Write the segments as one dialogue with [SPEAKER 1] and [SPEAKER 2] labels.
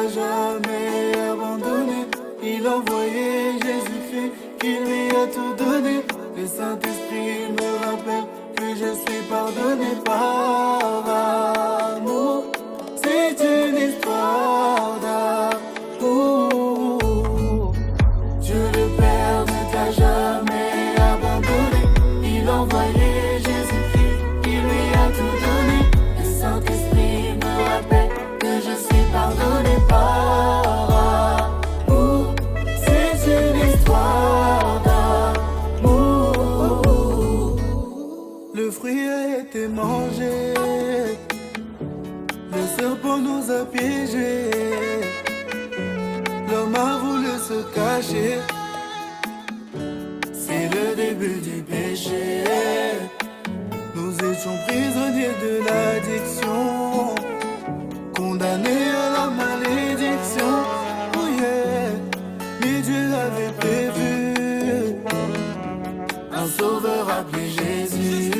[SPEAKER 1] t'a jamais abandonné. Il a envoyé Jésus-Christ qui lui a tout donné. Le Saint-Esprit me rappelle que je suis pardonné par amour. C'est une histoire d'amour. Dieu le Père ne t'a jamais abandonné. Il a envoyé Jésus-Christ qui lui a tout donné. Le Saint-Esprit me rappelle que je suis pardonné par amour. C'est une histoire d'amour. Le fruit a été mangé, le serpent nous a piégés, l'homme a voulu se cacher. C'est le début du péché. Nous étions prisonniers de l'addiction, condamnés à la malédiction. Oh yeah. Mais Dieu avait prévu un sauveur appelé Jésus.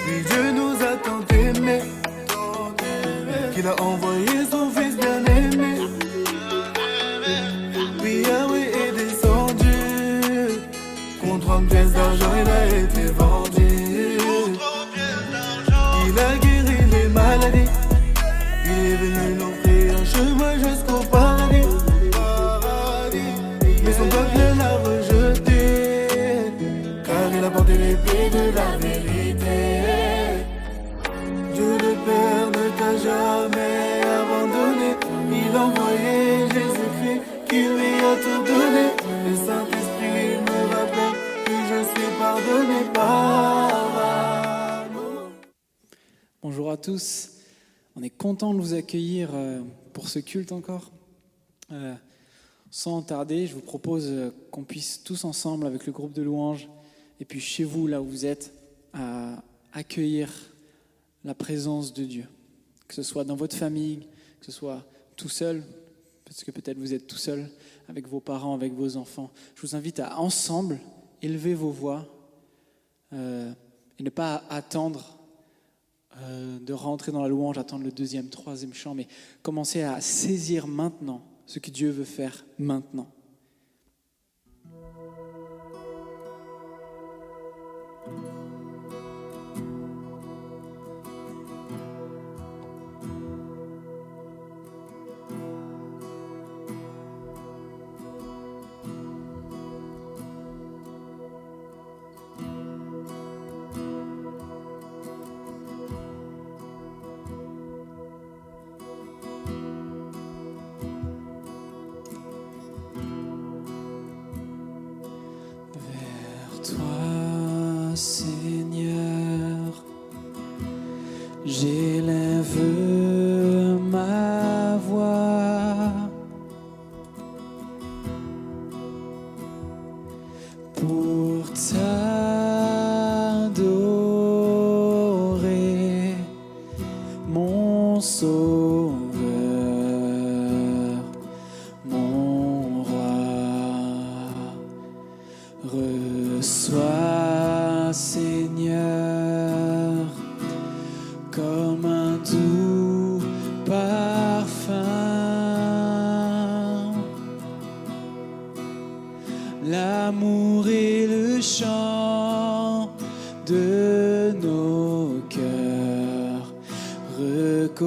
[SPEAKER 1] Oui, Dieu nous a tant aimés qu'il a envoyé son fils bien-aimé. Oui, Yahweh est descendu. Contre 30 pièces d'argent, il a été vendu. Il a guéri les maladies. Il est venu nous offrir un chemin jusqu'au paradis. Mais son peuple l'a rejeté, car il a porté l'épée de la vérité. Dieu le Père ne t'a jamais abandonné. Il a envoyé Jésus-Christ qui lui a tout donné. Le Saint-Esprit me rappelle que je suis pardonné par amour.
[SPEAKER 2] Bonjour à tous, on est content de vous accueillir pour ce culte encore. Sans tarder, je vous propose qu'on puisse tous ensemble avec le groupe de louanges et puis chez vous, là où vous êtes, accueillir la présence de Dieu. Que ce soit dans votre famille, que ce soit tout seul, parce que peut-être vous êtes tout seul, avec vos parents, avec vos enfants. Je vous invite à ensemble élever vos voix et ne pas attendre de rentrer dans la louange, attendre le deuxième, troisième chant, mais commencer à saisir maintenant ce que Dieu veut faire maintenant. Toi, Seigneur, j'élève ma voix pour t'adorer, mon Sauveur, mon Roi. Reçois, Seigneur, comme un doux parfum, l'amour et le chant de nos cœurs reconnaissants.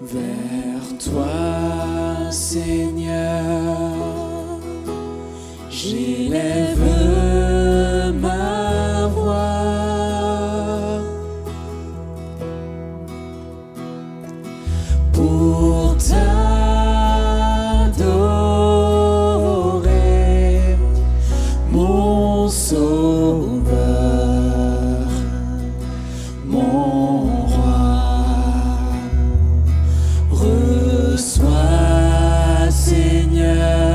[SPEAKER 2] Vers toi, Seigneur, j'élève ma voix pour t'adorer, mon Sauveur, mon Reçois, Seigneur,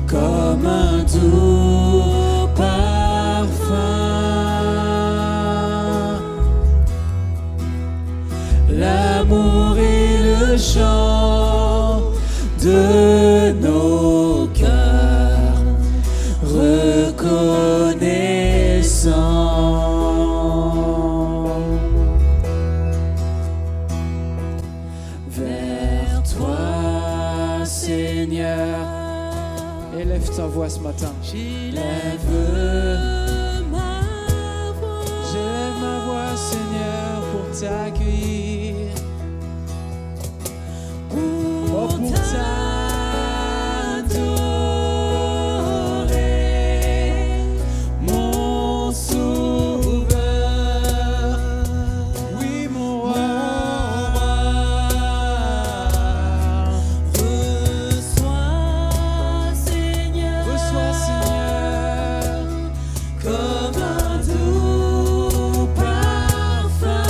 [SPEAKER 2] comme un doux parfum, l'amour et le chant de nos cœurs reconnaissent. ma voix ce matin.
[SPEAKER 1] J'élève ma voix.
[SPEAKER 2] J'élève ma voix, Seigneur, pour t'accueillir.
[SPEAKER 1] Pour
[SPEAKER 2] Pour
[SPEAKER 1] t'adorer, mon sauveur.
[SPEAKER 2] oui, mon roi.
[SPEAKER 1] Reçois, Seigneur,
[SPEAKER 2] Reçois, Seigneur,
[SPEAKER 1] comme un doux parfum.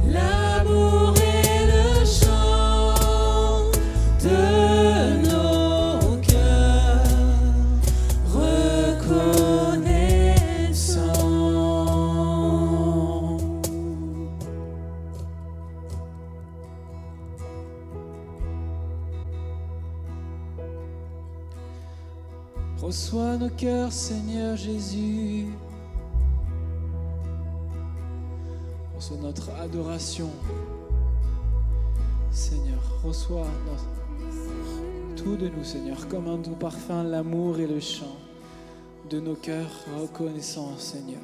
[SPEAKER 1] L'amour est le chant de nos cœurs reconnaissants.
[SPEAKER 2] reçois nos cœurs, Seigneur Jésus. Reçois notre adoration. Seigneur, reçois tout de nous, Seigneur, comme un doux parfum, l'amour et le chant de nos cœurs reconnaissants, Seigneur.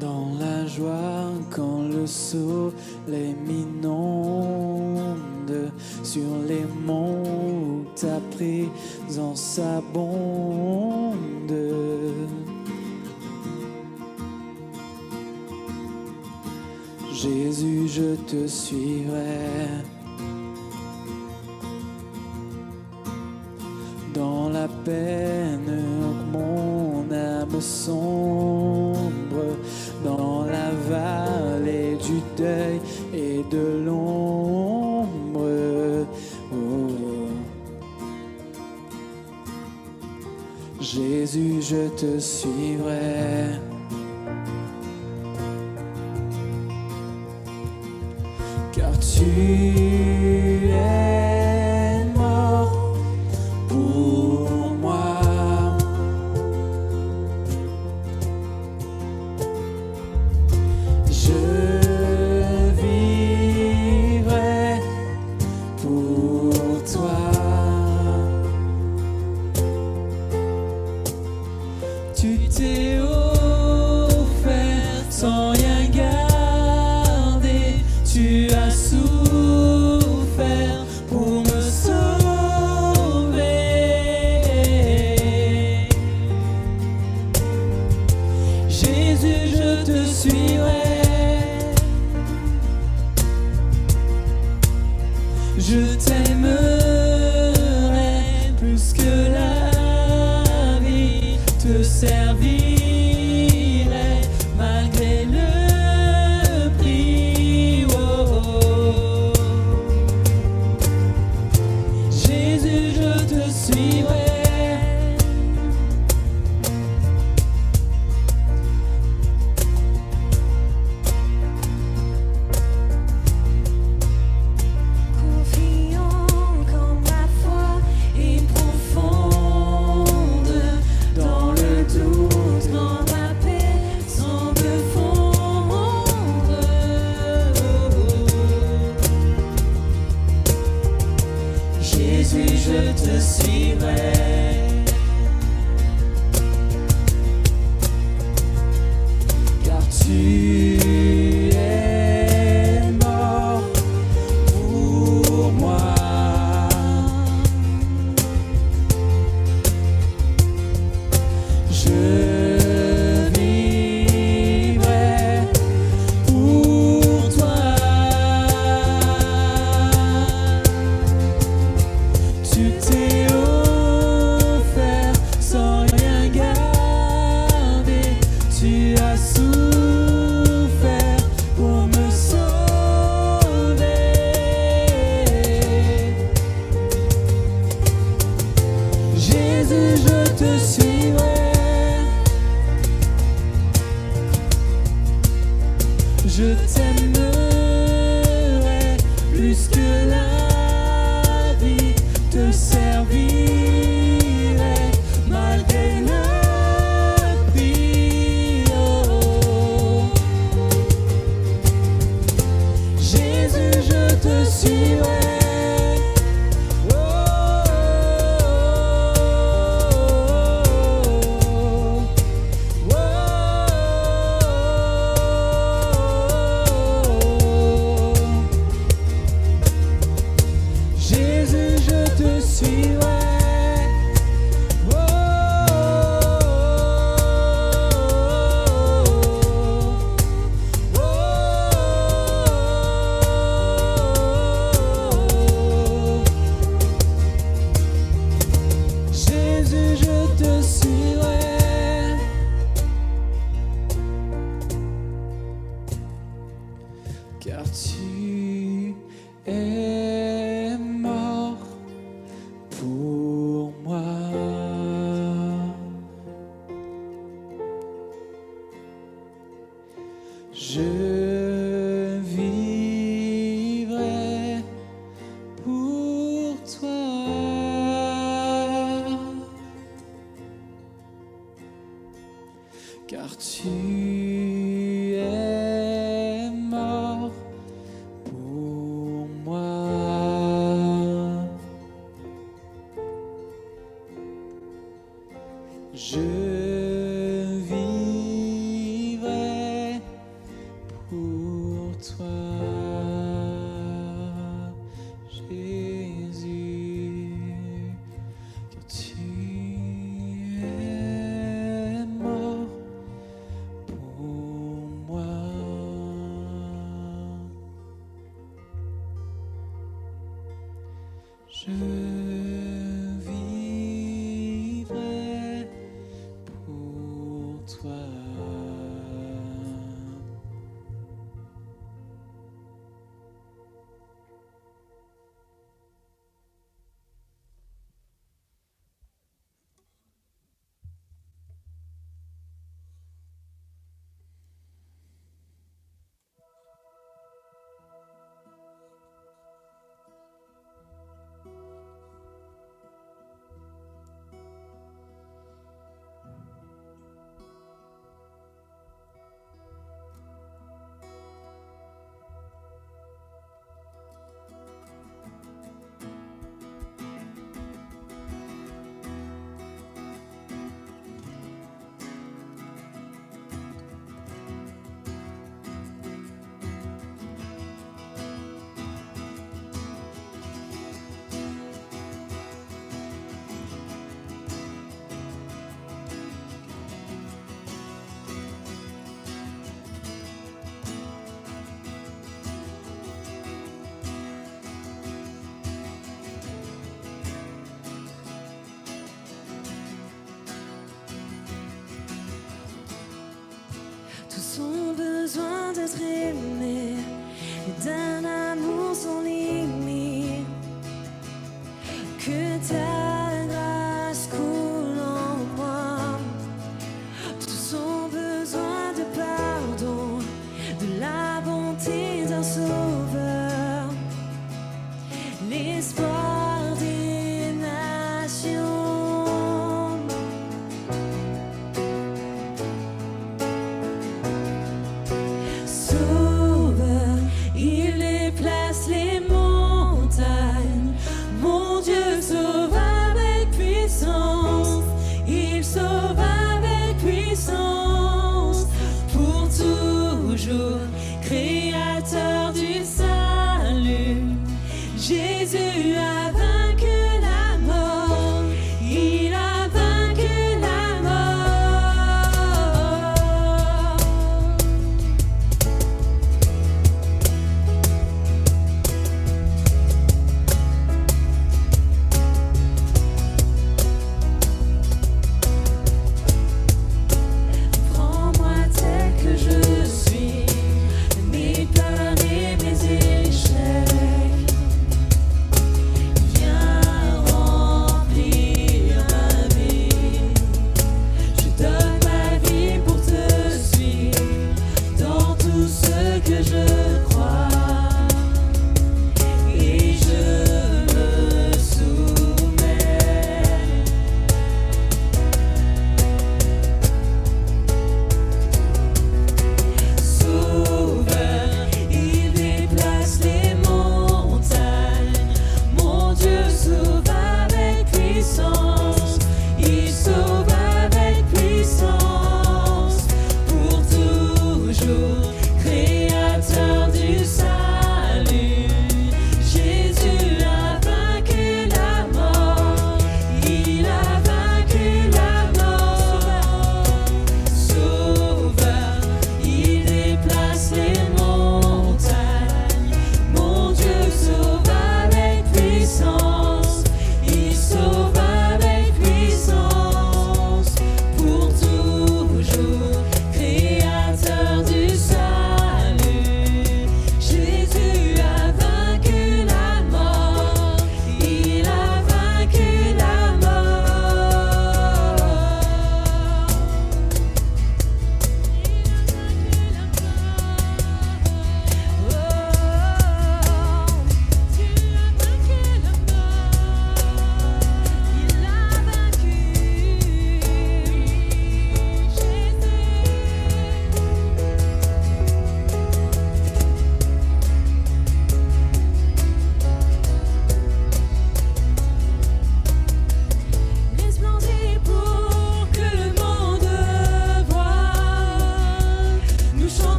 [SPEAKER 2] Dans la joie, quand le soleil m'inonde, sur les monts où ta présence abonde. Jésus, je te suivrai. Dans la peine, mon âme sombre, dans la vallée du deuil et de l'ombre. Oh. Jésus, je te suivrai. Car tu es mort pour moi. Je vivrai pour toi. Tu t'es offert sans rien garder. Tu as souffert pour me sauver. Jésus, je te suivrai. Je t'aimerai plus que la vie, te servirai malgré le prix. Oh, oh. Jésus, je te suivrai.
[SPEAKER 3] Confiant quand ma foi est profonde, dans le doute, quand ma paix semble fondre. Jésus, je te suivrai.
[SPEAKER 2] Car tu es mort pour moi. Je vivrai pour toi. Tu t'es offert sans rien garder. Tu as souffert car tu es mort pour moi. Je vivrai pour toi, Jésus, car tu es mort pour moi. Je vivrai pour toi.
[SPEAKER 3] Tous ont besoin d'être aimés et d'un amour sans limite. Que ta grâce coule en moi. Tous ont besoin de pardon, de la bonté d'un sauveur, l'espoir des nations. Sauveur, il déplace les montagnes. Mon Dieu sauve avec puissance. Il sauve avec puissance. Pour toujours, créateur du salut. Jésus a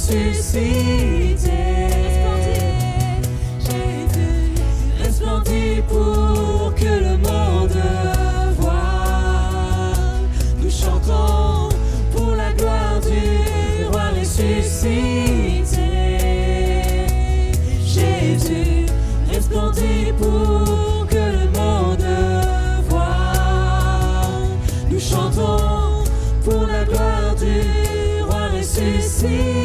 [SPEAKER 3] ressuscité. Jésus resplendit pour que le monde voie. Nous chantons pour la gloire du roi ressuscité. Jésus resplendit pour que le monde voie. Nous chantons pour la gloire du roi ressuscité.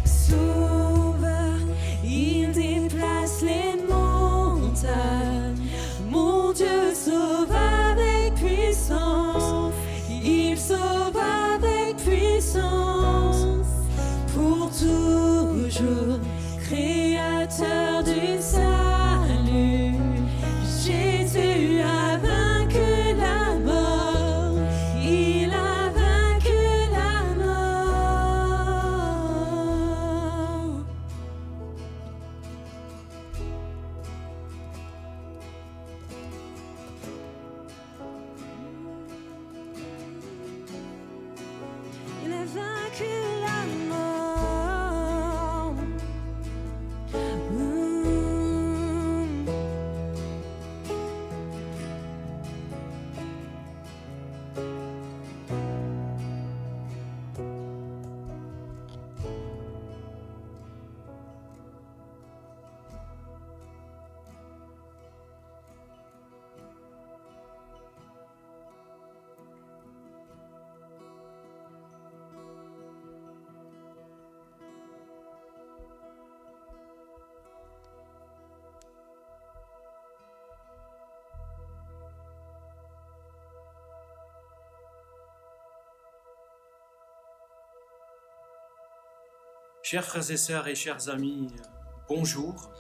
[SPEAKER 3] Sauveur, il déplace les montagnes. Mon Dieu sauve avec puissance. Il sauve avec puissance. Pour toujours, créateur du salut. Jésus a vaincu la mort. Il a vaincu la mort. Il a vaincu la mort.
[SPEAKER 4] Chers frères et sœurs et chers amis, bonjour,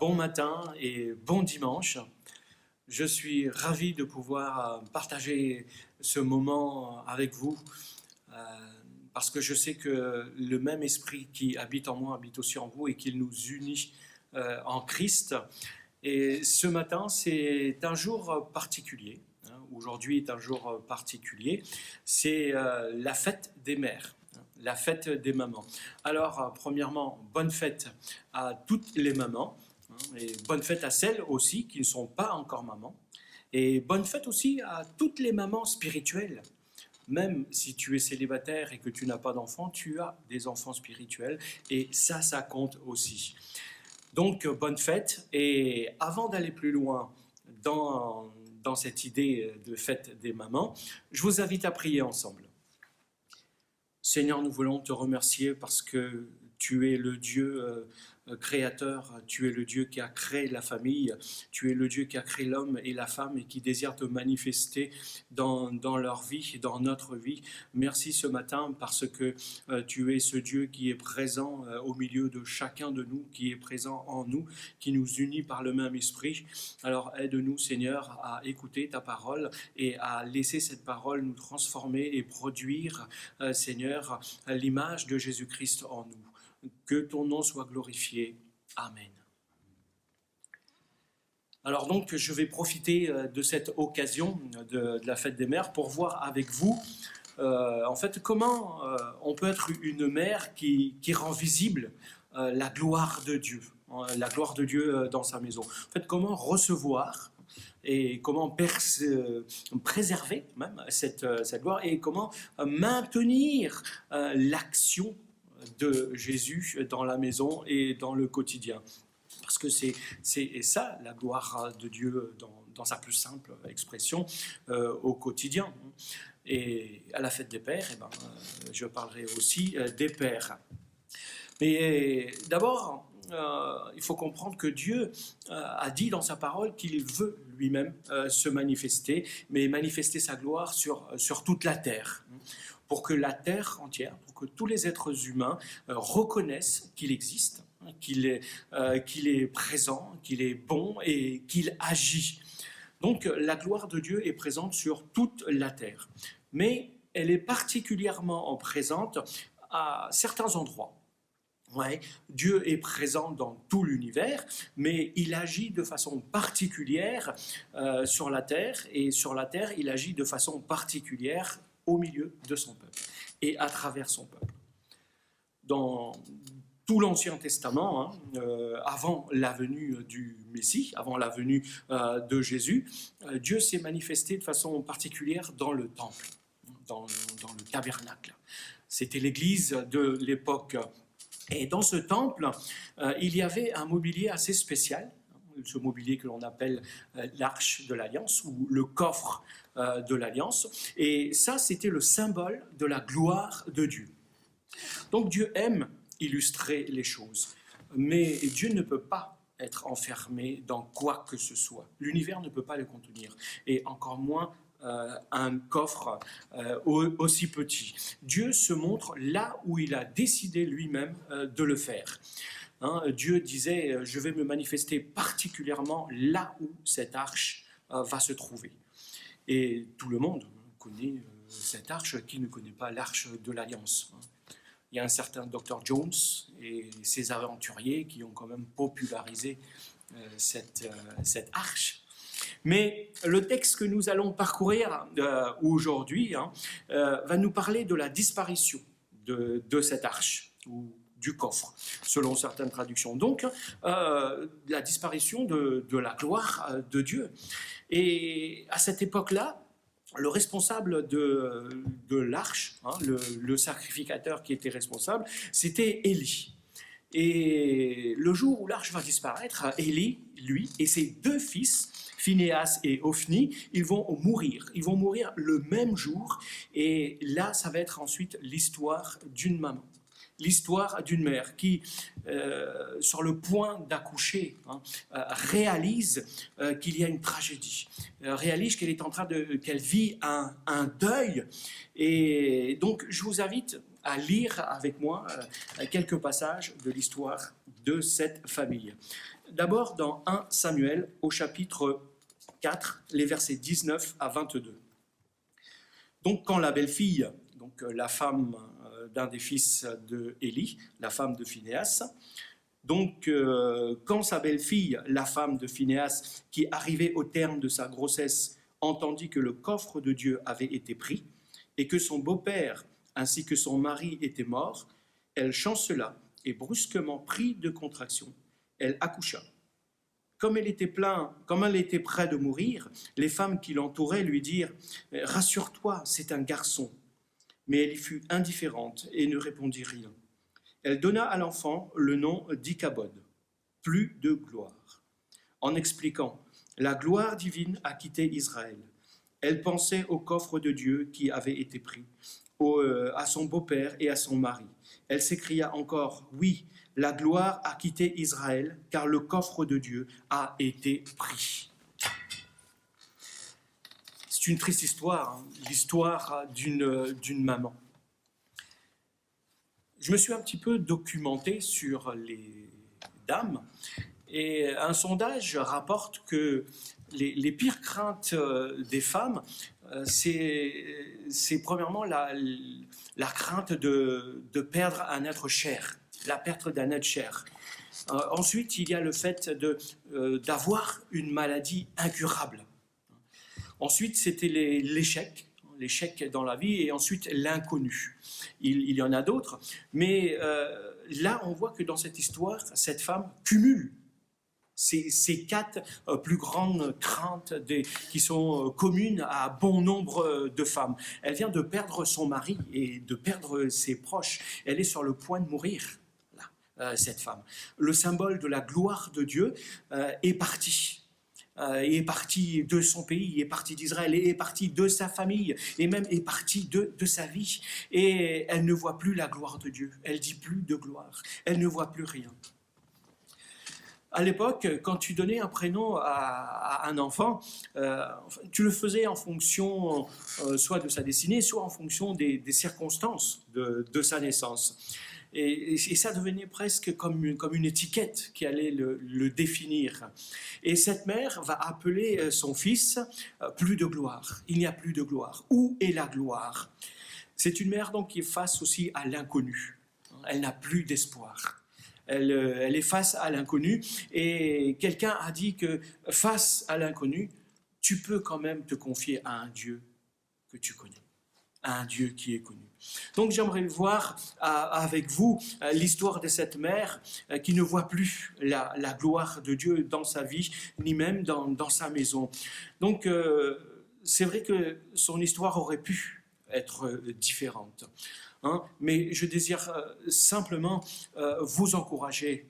[SPEAKER 4] bon matin et bon dimanche. Je suis ravi de pouvoir partager ce moment avec vous parce que je sais que le même esprit qui habite en moi habite aussi en vous et qu'il nous unit en Christ. Et ce matin, c'est un jour particulier. Aujourd'hui est un jour particulier. C'est la fête des mères. La fête des mamans. Alors, premièrement, bonne fête à toutes les mamans, et bonne fête à celles aussi qui ne sont pas encore mamans, et bonne fête aussi à toutes les mamans spirituelles. Même si tu es célibataire et que tu n'as pas d'enfants, tu as des enfants spirituels, et ça compte aussi. Donc, bonne fête, et avant d'aller plus loin dans cette idée de fête des mamans, je vous invite à prier ensemble. Seigneur, nous voulons te remercier parce que tu es le Dieu créateur, tu es le Dieu qui a créé la famille, tu es le Dieu qui a créé l'homme et la femme et qui désire te manifester dans leur vie, dans notre vie. Merci ce matin parce que tu es ce Dieu qui est présent au milieu de chacun de nous, qui est présent en nous, qui nous unit par le même esprit. Alors aide-nous Seigneur à écouter ta parole et à laisser cette parole nous transformer et produire Seigneur l'image de Jésus-Christ en nous. Que ton nom soit glorifié. Amen. Alors donc, je vais profiter de cette occasion de la fête des mères pour voir avec vous, en fait, comment on peut être une mère qui rend visible la gloire de Dieu, dans sa maison. En fait, comment recevoir et comment préserver même cette gloire et comment maintenir l'action de Jésus dans la maison et dans le quotidien. Parce que c'est ça la gloire de Dieu dans sa plus simple expression au quotidien. Et à la fête des pères, je parlerai aussi des pères. Mais d'abord, il faut comprendre que Dieu a dit dans sa parole qu'il veut lui-même se manifester, mais manifester sa gloire sur toute la terre. Pour que la terre entière, pour que tous les êtres humains reconnaissent qu'il existe, qu'il est présent, qu'il est bon et qu'il agit. Donc la gloire de Dieu est présente sur toute la terre. Mais elle est particulièrement présente à certains endroits. Ouais, Dieu est présent dans tout l'univers, mais il agit de façon particulière sur la terre, et sur la terre, il agit de façon particulière au milieu de son peuple. et à travers son peuple. Dans tout l'Ancien Testament, avant la venue du Messie, avant la venue de Jésus, Dieu s'est manifesté de façon particulière dans le temple, dans le tabernacle. C'était l'église de l'époque. Et dans ce temple, il y avait un mobilier assez spécial, ce mobilier que l'on appelle l'arche de l'Alliance ou le coffre de l'Alliance. Et ça, c'était le symbole de la gloire de Dieu. Donc Dieu aime illustrer les choses, mais Dieu ne peut pas être enfermé dans quoi que ce soit. L'univers ne peut pas le contenir, et encore moins un coffre aussi petit. Dieu se montre là où il a décidé lui-même de le faire. Dieu disait « Je vais me manifester particulièrement là où cette arche va se trouver ». Et tout le monde connaît cette arche. Qui ne connaît pas l'arche de l'Alliance ? Il y a un certain Dr. Jones et ses aventuriers qui ont quand même popularisé cette arche. Mais le texte que nous allons parcourir aujourd'hui va nous parler de la disparition de cette arche, ou du coffre, selon certaines traductions. Donc, la disparition de la gloire de Dieu. Et à cette époque-là, le responsable de l'arche, le sacrificateur qui était responsable, c'était Élie. Et le jour où l'arche va disparaître, Élie, lui, et ses deux fils, Phinéas et Ophni, ils vont mourir. Ils vont mourir le même jour. Et là, ça va être ensuite l'histoire d'une maman. L'histoire d'une mère qui, sur le point d'accoucher, réalise qu'il y a une tragédie, réalise qu'elle est en train qu'elle vit un deuil. Et donc, je vous invite à lire avec moi quelques passages de l'histoire de cette famille. D'abord, dans 1 Samuel, au chapitre 4, les versets 19 à 22. Donc, quand la belle-fille, donc la femme d'un des fils de Élie, la femme de Phinéas. Donc, quand sa belle-fille, la femme de Phinéas, qui arrivait au terme de sa grossesse, entendit que le coffre de Dieu avait été pris et que son beau-père ainsi que son mari étaient morts, elle chancela et brusquement pris de contraction, elle accoucha. Comme elle était près de mourir, les femmes qui l'entouraient lui dirent « Rassure-toi, c'est un garçon ». Mais elle y fut indifférente et ne répondit rien. Elle donna à l'enfant le nom d'Ichabod, plus de gloire, en expliquant « La gloire divine a quitté Israël ». Elle pensait au coffre de Dieu qui avait été pris, à son beau-père et à son mari. Elle s'écria encore « Oui, la gloire a quitté Israël, car le coffre de Dieu a été pris ». C'est une triste histoire, l'histoire d'une maman. Je me suis un petit peu documenté sur les dames et un sondage rapporte que les pires craintes des femmes, c'est premièrement la crainte de perdre un être cher, la perte d'un être cher. Ensuite, il y a le fait d'avoir une maladie incurable. Ensuite, c'était l'échec dans la vie, et ensuite l'inconnu. Il y en a d'autres, mais là, on voit que dans cette histoire, cette femme cumule ces quatre plus grandes craintes qui sont communes à bon nombre de femmes. Elle vient de perdre son mari et de perdre ses proches. Elle est sur le point de mourir, là, cette femme. Le symbole de la gloire de Dieu est parti. Est parti de son pays, est parti d'Israël, est parti de sa famille, et même est parti de sa vie. Et elle ne voit plus la gloire de Dieu, elle dit plus de gloire, elle ne voit plus rien. À l'époque, quand tu donnais un prénom à un enfant, tu le faisais en fonction soit de sa destinée, soit en fonction des circonstances de sa naissance. Et ça devenait presque comme une étiquette qui allait le définir. Et cette mère va appeler son fils plus de gloire. Il n'y a plus de gloire. Où est la gloire ? C'est une mère donc qui est face aussi à l'inconnu. Elle n'a plus d'espoir. Elle est face à l'inconnu. Et quelqu'un a dit que face à l'inconnu, tu peux quand même te confier à un Dieu que tu connais, à un Dieu qui est connu. Donc j'aimerais voir avec vous l'histoire de cette mère qui ne voit plus la gloire de Dieu dans sa vie, ni même dans sa maison. Donc c'est vrai que son histoire aurait pu être différente. Hein, mais je désire simplement vous encourager,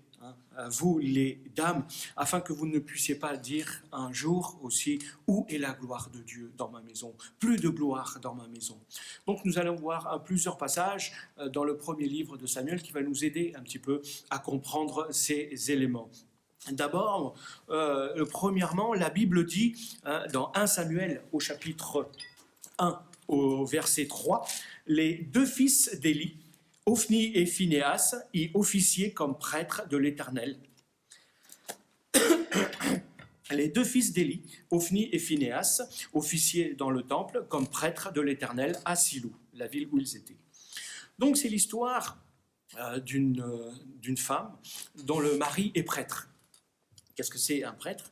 [SPEAKER 4] vous les dames, afin que vous ne puissiez pas dire un jour aussi « Où est la gloire de Dieu dans ma maison ?» Plus de gloire dans ma maison. Donc nous allons voir plusieurs passages dans le premier livre de Samuel qui va nous aider un petit peu à comprendre ces éléments. D'abord, premièrement, la Bible dit dans 1 Samuel au chapitre 1 au verset 3, les deux fils d'Élie, Ophni et Phinéas, y officiaient comme prêtres de l'Éternel. Les deux fils d'Élie, Ophni et Phinéas, officiaient dans le temple comme prêtres de l'Éternel à Silou, la ville où ils étaient. Donc c'est l'histoire d'une femme dont le mari est prêtre. Qu'est-ce que c'est un prêtre ?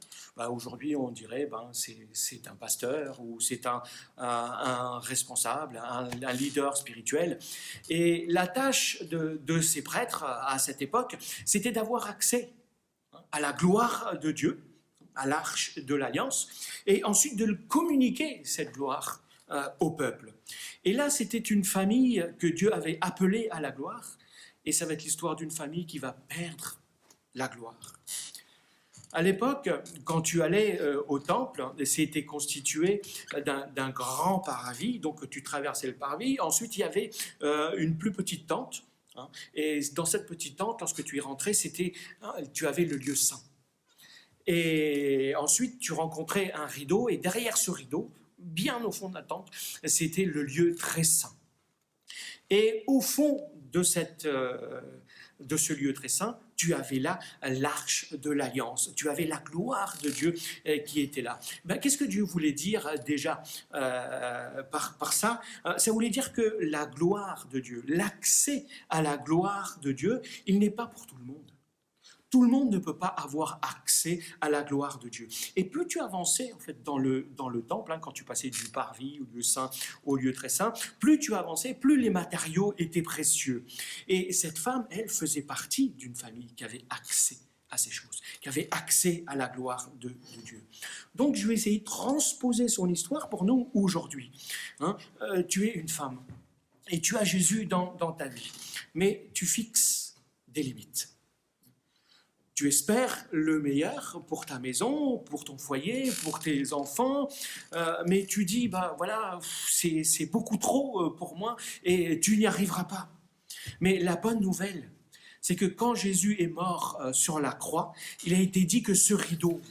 [SPEAKER 4] Aujourd'hui, on dirait c'est un pasteur ou c'est un responsable, un leader spirituel. Et la tâche de ces prêtres à cette époque, c'était d'avoir accès à la gloire de Dieu, à l'arche de l'Alliance, et ensuite de communiquer cette gloire au peuple. Et là, c'était une famille que Dieu avait appelée à la gloire, et ça va être l'histoire d'une famille qui va perdre la gloire. À l'époque, quand tu allais au temple, c'était constitué d'un grand parvis, donc tu traversais le parvis. Ensuite, il y avait une plus petite tente, hein, et dans cette petite tente, lorsque tu y rentrais, tu avais le lieu saint. Et ensuite, tu rencontrais un rideau, et derrière ce rideau, bien au fond de la tente, c'était le lieu très saint. Et au fond de ce lieu très saint, tu avais là l'arche de l'Alliance, tu avais la gloire de Dieu qui était là. Qu'est-ce que Dieu voulait dire déjà par ça ? Ça voulait dire que la gloire de Dieu, l'accès à la gloire de Dieu, il n'est pas pour tout le monde. Tout le monde ne peut pas avoir accès à la gloire de Dieu. Et plus tu avançais en fait dans le temple, quand tu passais du parvis, au lieu saint, au lieu très saint, plus tu avançais, plus les matériaux étaient précieux. Et cette femme, elle faisait partie d'une famille qui avait accès à ces choses, qui avait accès à la gloire de Dieu. Donc je vais essayer de transposer son histoire pour nous aujourd'hui. Tu es une femme et tu as Jésus dans ta vie, mais tu fixes des limites. Tu espères le meilleur pour ta maison, pour ton foyer, pour tes enfants, mais tu dis, c'est beaucoup trop pour moi et tu n'y arriveras pas. Mais la bonne nouvelle, c'est que quand Jésus est mort sur la croix, il a été dit que ce rideau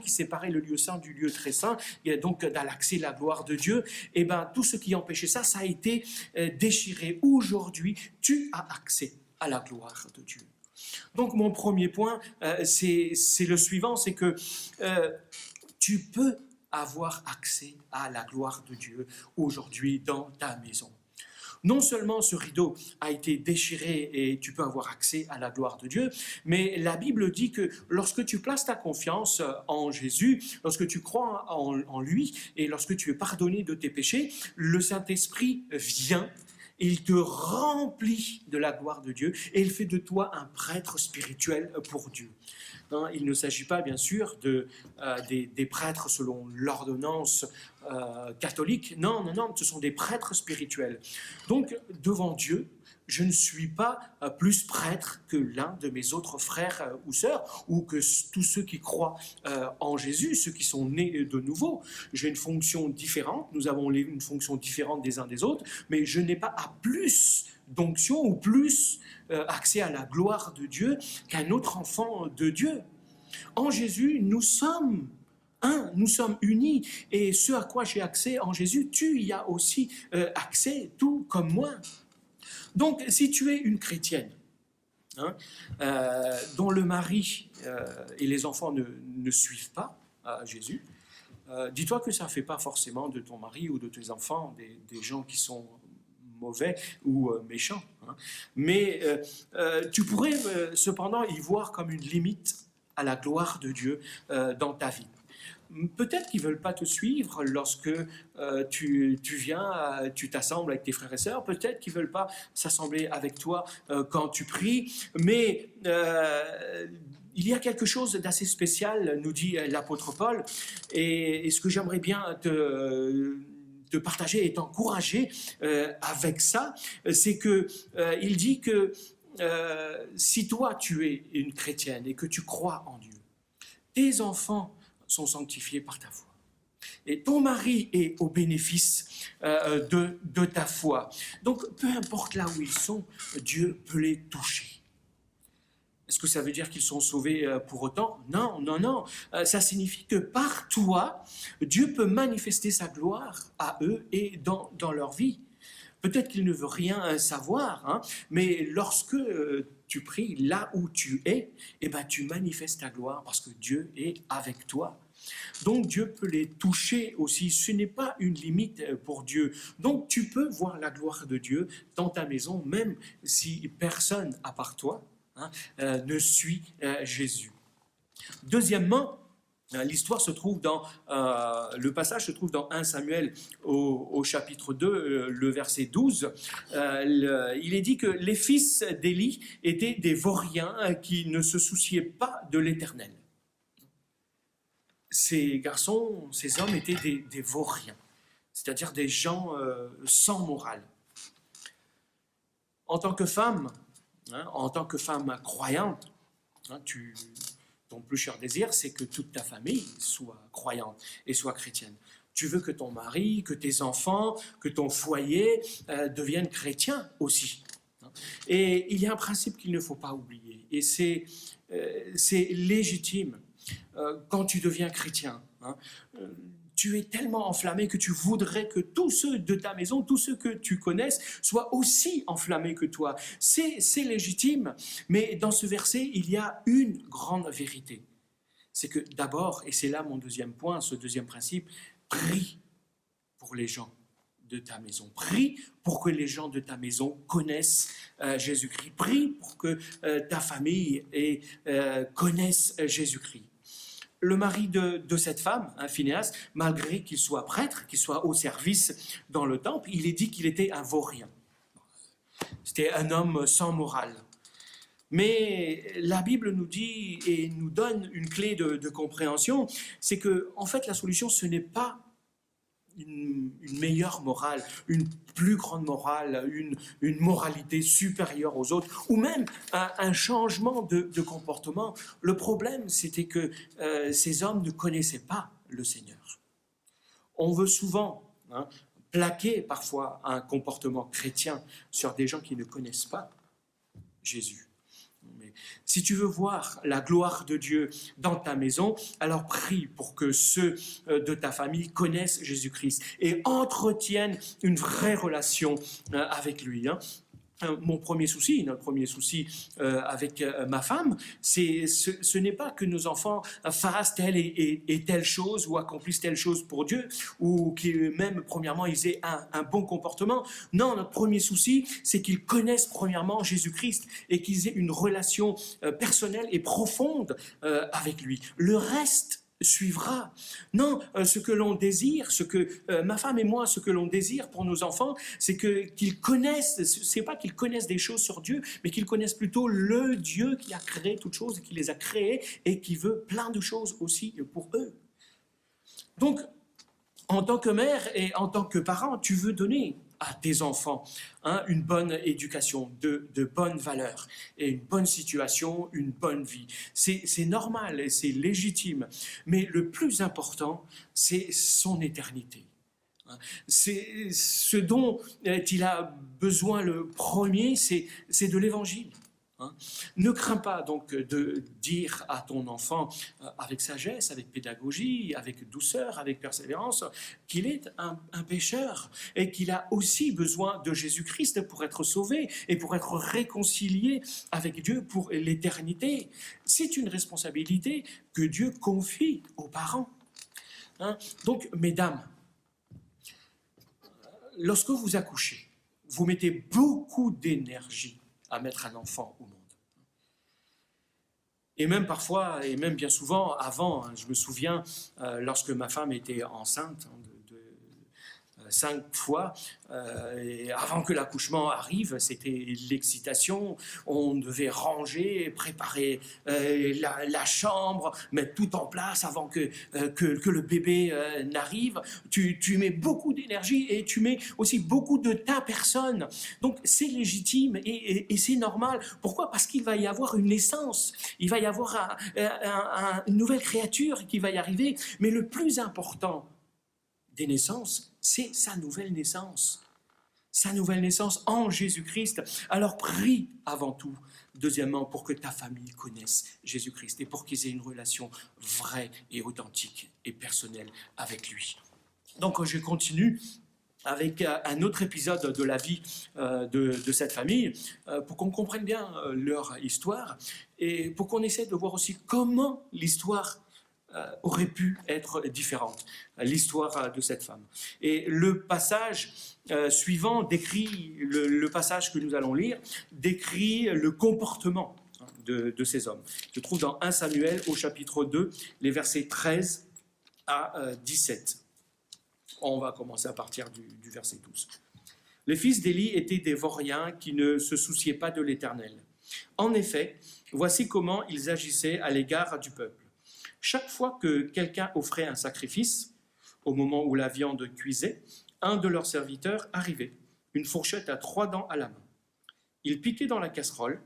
[SPEAKER 4] qui séparait le lieu saint du lieu très saint, et donc dans l'accès à la gloire de Dieu, tout ce qui empêchait ça a été déchiré. Aujourd'hui, tu as accès à la gloire de Dieu. Donc mon premier point, c'est le suivant, c'est que tu peux avoir accès à la gloire de Dieu aujourd'hui dans ta maison. Non seulement ce rideau a été déchiré et tu peux avoir accès à la gloire de Dieu, mais la Bible dit que lorsque tu places ta confiance en Jésus, lorsque tu crois en lui et lorsque tu es pardonné de tes péchés, le Saint-Esprit vient. Il te remplit de la gloire de Dieu et il fait de toi un prêtre spirituel pour Dieu. Il ne s'agit pas, bien sûr, des prêtres selon l'ordonnance catholique. Non, ce sont des prêtres spirituels. Donc, devant Dieu, je ne suis pas plus prêtre que l'un de mes autres frères ou sœurs, ou que tous ceux qui croient en Jésus, ceux qui sont nés de nouveau. J'ai une fonction différente, nous avons une fonction différente des uns des autres, mais je n'ai pas à plus d'onction ou plus accès à la gloire de Dieu qu'un autre enfant de Dieu. En Jésus, nous sommes nous sommes unis, et ce à quoi j'ai accès en Jésus, tu y as aussi accès, tout comme moi. Donc, si tu es une chrétienne, dont le mari et les enfants ne suivent pas Jésus, dis-toi que ça ne fait pas forcément de ton mari ou de tes enfants des gens qui sont mauvais ou méchants. Mais tu pourrais cependant y voir comme une limite à la gloire de Dieu dans ta vie. peut-être qu'ils ne veulent pas te suivre lorsque tu viens, tu t'assembles avec tes frères et sœurs, peut-être qu'ils ne veulent pas s'assembler avec toi quand tu pries, mais il y a quelque chose d'assez spécial, nous dit l'apôtre Paul, et ce que j'aimerais bien te partager et t'encourager avec ça, c'est qu'il dit que si toi tu es une chrétienne et que tu crois en Dieu, tes enfants sont sanctifiés par ta foi. Et ton mari est au bénéfice de ta foi. Donc, peu importe là où ils sont, Dieu peut les toucher. Est-ce que ça veut dire qu'ils sont sauvés pour autant? Non, non, non. Ça signifie que par toi, Dieu peut manifester sa gloire à eux et dans leur vie. Peut-être qu'il ne veut rien savoir, hein, mais lorsque tu pries là où tu es, eh ben, tu manifestes ta gloire parce que Dieu est avec toi. Donc Dieu peut les toucher aussi, ce n'est pas une limite pour Dieu. Donc tu peux voir la gloire de Dieu dans ta maison, même si personne à part toi ne suit Jésus. Deuxièmement, l'histoire se trouve le passage se trouve dans 1 Samuel au chapitre 2, le verset 12. Il est dit que les fils d'Élie étaient des vauriens qui ne se souciaient pas de l'Éternel. Ces garçons, ces hommes étaient des vauriens, c'est-à-dire des gens sans morale. En tant que femme, en tant que femme croyante, ton plus cher désir, c'est que toute ta famille soit croyante et soit chrétienne. Tu veux que ton mari, que tes enfants, que ton foyer deviennent chrétiens aussi. Et il y a un principe qu'il ne faut pas oublier, et c'est légitime. Quand tu deviens chrétien, tu es tellement enflammé que tu voudrais que tous ceux de ta maison, tous ceux que tu connaisses, soient aussi enflammés que toi. C'est légitime, mais dans ce verset, il y a une grande vérité. C'est que d'abord, et c'est là mon deuxième point, ce deuxième principe, prie pour les gens de ta maison. Prie pour que les gens de ta maison connaissent Jésus-Christ. Prie pour que ta famille connaisse Jésus-Christ. Le mari de cette femme, Phinehas, malgré qu'il soit prêtre, qu'il soit au service dans le temple, il est dit qu'il était un vaurien. C'était un homme sans morale. Mais la Bible nous dit et nous donne une clé de compréhension, c'est que en fait la solution ce n'est pas une meilleure morale, une plus grande morale, une moralité supérieure aux autres, ou même un changement de comportement. Le problème, c'était que ces hommes ne connaissaient pas le Seigneur. On veut souvent plaquer parfois un comportement chrétien sur des gens qui ne connaissent pas Jésus. Mais si tu veux voir la gloire de Dieu dans ta maison, alors prie pour que ceux de ta famille connaissent Jésus-Christ et entretiennent une vraie relation avec lui. Notre premier souci avec ma femme, ce n'est pas que nos enfants fassent telle et telle chose ou accomplissent telle chose pour Dieu ou qu'ils même premièrement ils aient un bon comportement. Non, notre premier souci, c'est qu'ils connaissent premièrement Jésus-Christ et qu'ils aient une relation personnelle et profonde avec lui. Le reste suivra. Non, ce que l'on désire, ce que ma femme et moi, ce que l'on désire pour nos enfants, c'est qu'ils connaissent, c'est pas qu'ils connaissent des choses sur Dieu, mais qu'ils connaissent plutôt le Dieu qui a créé toutes choses et qui les a créées et qui veut plein de choses aussi pour eux. Donc, en tant que mère et en tant que parent, tu veux donner à tes enfants une bonne éducation, de bonnes valeurs et une bonne situation, une bonne vie. C'est normal et c'est légitime, mais le plus important, c'est son éternité. C'est ce dont il a besoin le premier, c'est de l'évangile. Ne crains pas donc de dire à ton enfant avec sagesse, avec pédagogie, avec douceur, avec persévérance qu'il est un pécheur et qu'il a aussi besoin de Jésus-Christ pour être sauvé et pour être réconcilié avec Dieu pour l'éternité. C'est une responsabilité que Dieu confie aux parents. Donc, mesdames, lorsque vous accouchez, vous mettez beaucoup d'énergie à mettre un enfant au monde. Et même parfois, et même bien souvent, avant, hein, je me souviens, lorsque ma femme était enceinte, hein, de 5 fois, et avant que l'accouchement arrive, c'était l'excitation, on devait ranger, préparer la chambre, mettre tout en place avant que le bébé n'arrive. Tu mets beaucoup d'énergie et tu mets aussi beaucoup de ta personne. Donc c'est légitime et c'est normal. Pourquoi? Parce qu'il va y avoir une naissance, il va y avoir une nouvelle créature qui va y arriver, mais le plus important des naissances, c'est sa nouvelle naissance. Sa nouvelle naissance en Jésus-Christ. Alors prie avant tout, deuxièmement, pour que ta famille connaisse Jésus-Christ et pour qu'ils aient une relation vraie et authentique et personnelle avec lui. Donc je continue avec un autre épisode de la vie de cette famille, pour qu'on comprenne bien leur histoire et pour qu'on essaie de voir aussi comment l'histoire aurait pu être différente, l'histoire de cette femme. Et le passage suivant décrit, le passage que nous allons lire, décrit le comportement de ces hommes. Je trouve dans 1 Samuel au chapitre 2, les versets 13 à 17. On va commencer à partir du verset 12. Les fils d'Éli étaient des vauriens qui ne se souciaient pas de l'Éternel. En effet, voici comment ils agissaient à l'égard du peuple. Chaque fois que quelqu'un offrait un sacrifice, au moment où la viande cuisait, un de leurs serviteurs arrivait, une fourchette à 3 dents à la main. Il piquait dans la casserole,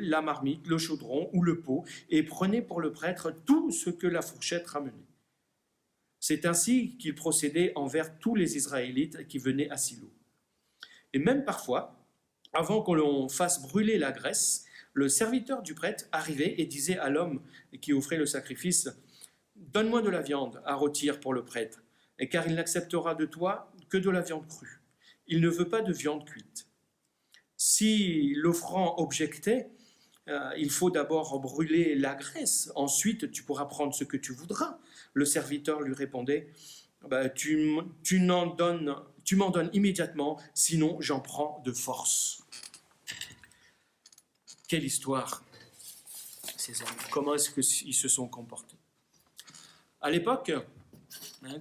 [SPEAKER 4] la marmite, le chaudron ou le pot, et prenait pour le prêtre tout ce que la fourchette ramenait. C'est ainsi qu'il procédait envers tous les Israélites qui venaient à Silo. Et même parfois, avant que l'on fasse brûler la graisse, le serviteur du prêtre arrivait et disait à l'homme qui offrait le sacrifice « Donne-moi de la viande à rôtir pour le prêtre, car il n'acceptera de toi que de la viande crue. Il ne veut pas de viande cuite. » Si l'offrant objectait, il faut d'abord brûler la graisse, ensuite tu pourras prendre ce que tu voudras. Le serviteur lui répondait « Tu m'en donnes immédiatement, sinon j'en prends de force. » Quelle histoire, ces hommes. Comment est-ce qu'ils se sont comportés? À l'époque,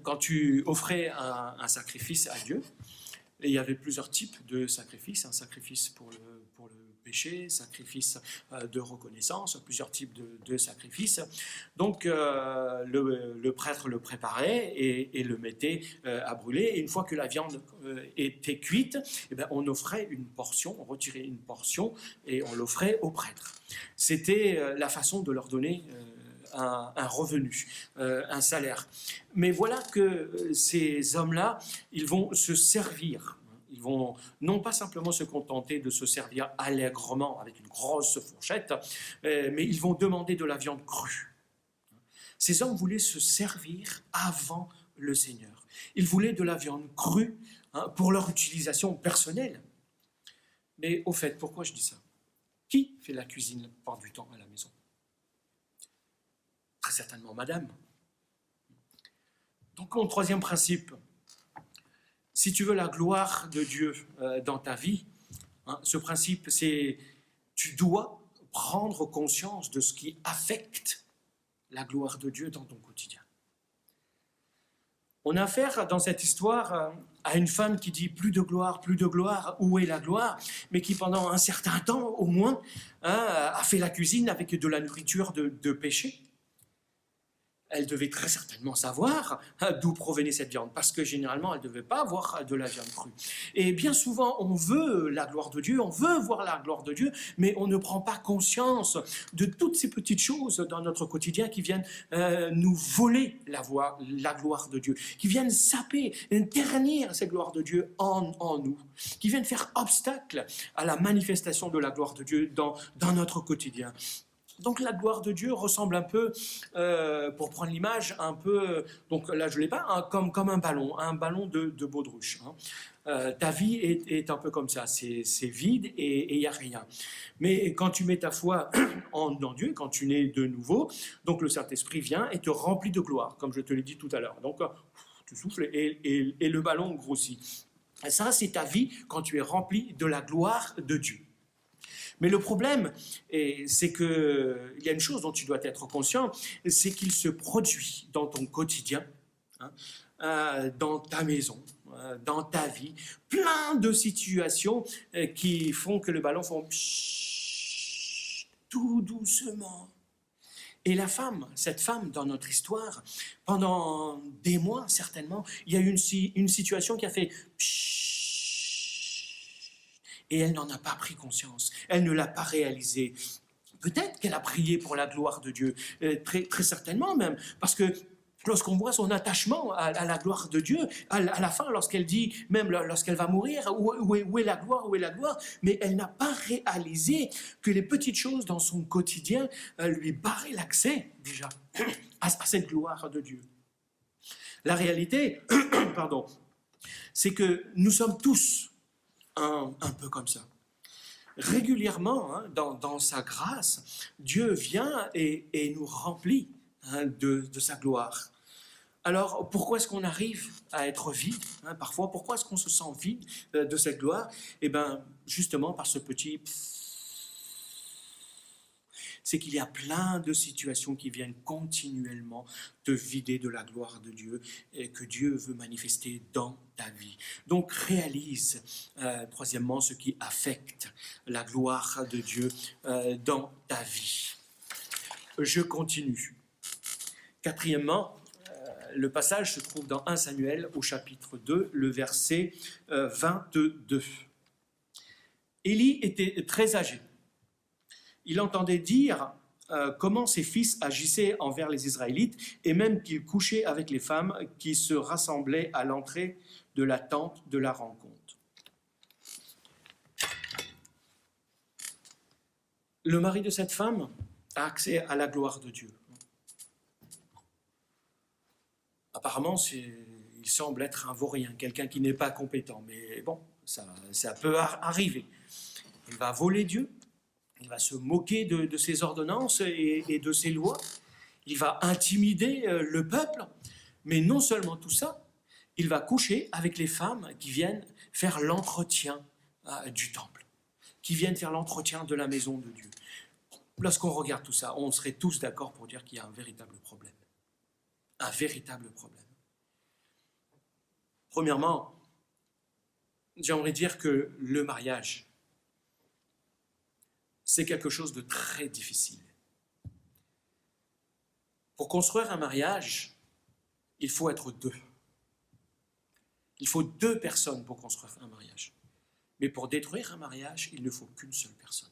[SPEAKER 4] quand tu offrais un sacrifice à Dieu, il y avait plusieurs types de sacrifices. Un sacrifice pour le péché, sacrifice de reconnaissance, plusieurs types de sacrifices. Donc, le prêtre le préparait et le mettait à brûler. Et une fois que la viande était cuite, eh bien, on offrait une portion, on retirait une portion et on l'offrait au prêtre. C'était la façon de leur donner un revenu, un salaire. Mais voilà que ces hommes-là, ils vont se servir. Ils vont non pas simplement se contenter de se servir allègrement avec une grosse fourchette, mais ils vont demander de la viande crue. Ces hommes voulaient se servir avant le Seigneur. Ils voulaient de la viande crue pour leur utilisation personnelle. Mais au fait, pourquoi je dis ça? Qui fait la cuisine la plupart du temps à la maison? Très certainement madame. Donc, mon troisième principe, si tu veux la gloire de Dieu dans ta vie, ce principe, c'est tu dois prendre conscience de ce qui affecte la gloire de Dieu dans ton quotidien. On a affaire dans cette histoire à une femme qui dit plus de gloire, où est la gloire? Mais qui pendant un certain temps au moins a fait la cuisine avec de la nourriture de péché. Elle devait très certainement savoir d'où provenait cette viande, parce que généralement, elle ne devait pas avoir de la viande crue. Et bien souvent, on veut la gloire de Dieu, on veut voir la gloire de Dieu, mais on ne prend pas conscience de toutes ces petites choses dans notre quotidien qui viennent nous voler la gloire de Dieu, qui viennent saper, ternir cette gloire de Dieu en nous, qui viennent faire obstacle à la manifestation de la gloire de Dieu dans notre quotidien. Donc la gloire de Dieu ressemble un peu, pour prendre l'image, un peu, donc là je ne l'ai pas, comme un ballon de baudruche. Ta vie est un peu comme ça, c'est vide et il n'y a rien. Mais quand tu mets ta foi en Dieu, quand tu nais de nouveau, donc le Saint-Esprit vient et te remplit de gloire, comme je te l'ai dit tout à l'heure. Donc tu souffles et le ballon grossit. Et ça, c'est ta vie quand tu es rempli de la gloire de Dieu. Mais le problème, c'est qu'il y a une chose dont tu dois être conscient, c'est qu'il se produit dans ton quotidien, hein, dans ta maison, dans ta vie, plein de situations qui font que le ballon fait pshhh, tout doucement. Et la femme, cette femme dans notre histoire, pendant des mois certainement, il y a eu une situation qui a fait pshhh, et elle n'en a pas pris conscience, elle ne l'a pas réalisé. Peut-être qu'elle a prié pour la gloire de Dieu, très, très certainement même, parce que lorsqu'on voit son attachement à la gloire de Dieu, à la fin, lorsqu'elle dit, même lorsqu'elle va mourir, où est la gloire, où est la gloire, mais elle n'a pas réalisé que les petites choses dans son quotidien lui barraient l'accès, déjà, à cette gloire de Dieu. La réalité, pardon, c'est que nous sommes tous un peu comme ça. Régulièrement, hein, dans sa grâce, Dieu vient et nous remplit, hein, de sa gloire. Alors, pourquoi est-ce qu'on arrive à être vide, hein, parfois? Pourquoi est-ce qu'on se sent vide de cette gloire? Eh bien, justement par ce petit... C'est qu'il y a plein de situations qui viennent continuellement te vider de la gloire de Dieu et que Dieu veut manifester dans ta vie. Donc, réalise, troisièmement, ce qui affecte la gloire de Dieu dans ta vie. Je continue. Quatrièmement, le passage se trouve dans 1 Samuel au chapitre 2, le verset 22. Élie était très âgé. Il entendait dire comment ses fils agissaient envers les Israélites et même qu'il couchait avec les femmes qui se rassemblaient à l'entrée de la tente de la rencontre. Le mari de cette femme a accès à la gloire de Dieu. Apparemment, il semble être un vaurien, quelqu'un qui n'est pas compétent. Mais bon, ça peut arriver. Il va voler Dieu, il va se moquer de ses ordonnances et de ses lois, il va intimider le peuple, mais non seulement tout ça, il va coucher avec les femmes qui viennent faire l'entretien du temple, qui viennent faire l'entretien de la maison de Dieu. Lorsqu'on regarde tout ça, on serait tous d'accord pour dire qu'il y a un véritable problème. Un véritable problème. Premièrement, j'aimerais dire que le mariage, c'est quelque chose de très difficile. Pour construire un mariage, il faut être deux. Il faut deux personnes pour construire un mariage. Mais pour détruire un mariage, il ne faut qu'une seule personne.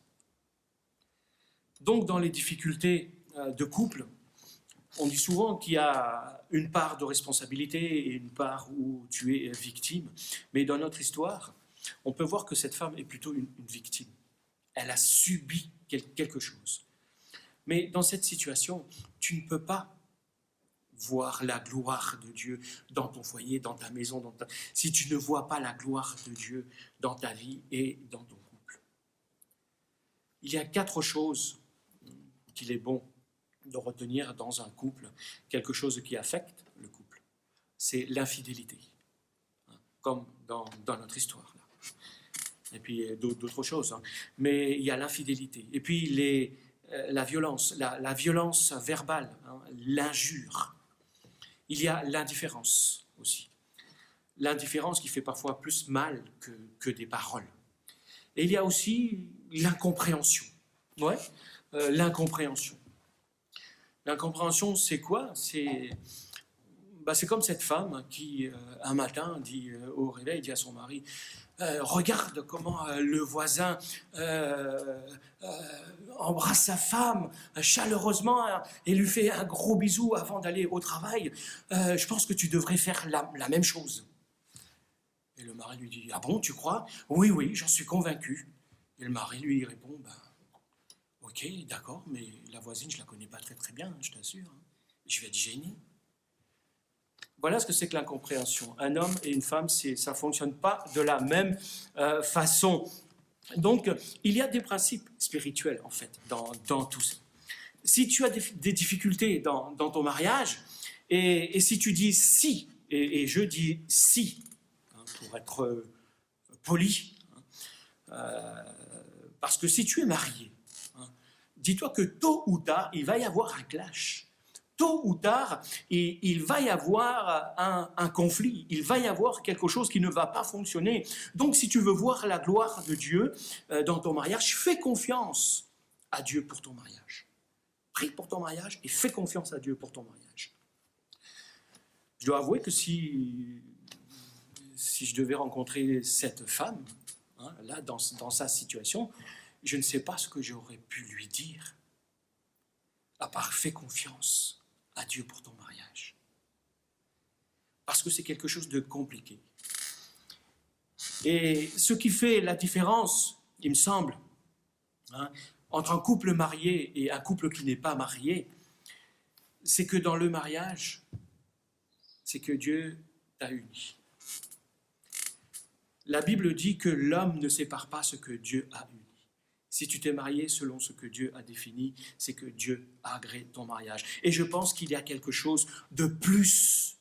[SPEAKER 4] Donc, dans les difficultés de couple, on dit souvent qu'il y a une part de responsabilité et une part où tu es victime. Mais dans notre histoire, on peut voir que cette femme est plutôt une victime. Elle a subi quelque chose. Mais dans cette situation, tu ne peux pas voir la gloire de Dieu dans ton foyer, dans ta maison, si tu ne vois pas la gloire de Dieu dans ta vie et dans ton couple. Il y a 4 choses qu'il est bon de retenir dans un couple, quelque chose qui affecte le couple. C'est l'infidélité, comme dans notre histoire. Là. Et puis d'autres choses. Mais il y a l'infidélité. Et puis la violence, la violence verbale, l'injure. Il y a l'indifférence aussi. L'indifférence qui fait parfois plus mal que des paroles. Et il y a aussi l'incompréhension. Ouais, l'incompréhension. L'incompréhension, c'est quoi? C'est comme cette femme qui, un matin, dit au réveil, dit à son mari, regarde comment le voisin embrasse sa femme chaleureusement et lui fait un gros bisou avant d'aller au travail. Je pense que tu devrais faire la même chose. Et le mari lui dit, ah bon, tu crois? Oui, j'en suis convaincu. Et le mari lui répond, ok, d'accord, mais la voisine, je ne la connais pas très très bien, je t'assure. Je vais être gêné. Voilà ce que c'est que l'incompréhension. Un homme et une femme, ça ne fonctionne pas de la même façon. Donc, il y a des principes spirituels, en fait, dans tout ça. Si tu as des difficultés dans ton mariage, et si tu dis si, et je dis si, pour être poli, parce que si tu es marié, hein, dis-toi que tôt ou tard, il va y avoir un clash. Tôt ou tard, il va y avoir un conflit, il va y avoir quelque chose qui ne va pas fonctionner. Donc, si tu veux voir la gloire de Dieu dans ton mariage, fais confiance à Dieu pour ton mariage. Prie pour ton mariage et fais confiance à Dieu pour ton mariage. Je dois avouer que si je devais rencontrer cette femme, hein, là, dans sa situation, je ne sais pas ce que j'aurais pu lui dire, à part fais confiance à Dieu pour ton mariage. Parce que c'est quelque chose de compliqué. Et ce qui fait la différence, il me semble, hein, entre un couple marié et un couple qui n'est pas marié, c'est que dans le mariage, c'est que Dieu t'a uni. La Bible dit que l'homme ne sépare pas ce que Dieu a uni. Si tu t'es marié selon ce que Dieu a défini, c'est que Dieu a agréé ton mariage. Et je pense qu'il y a quelque chose de plus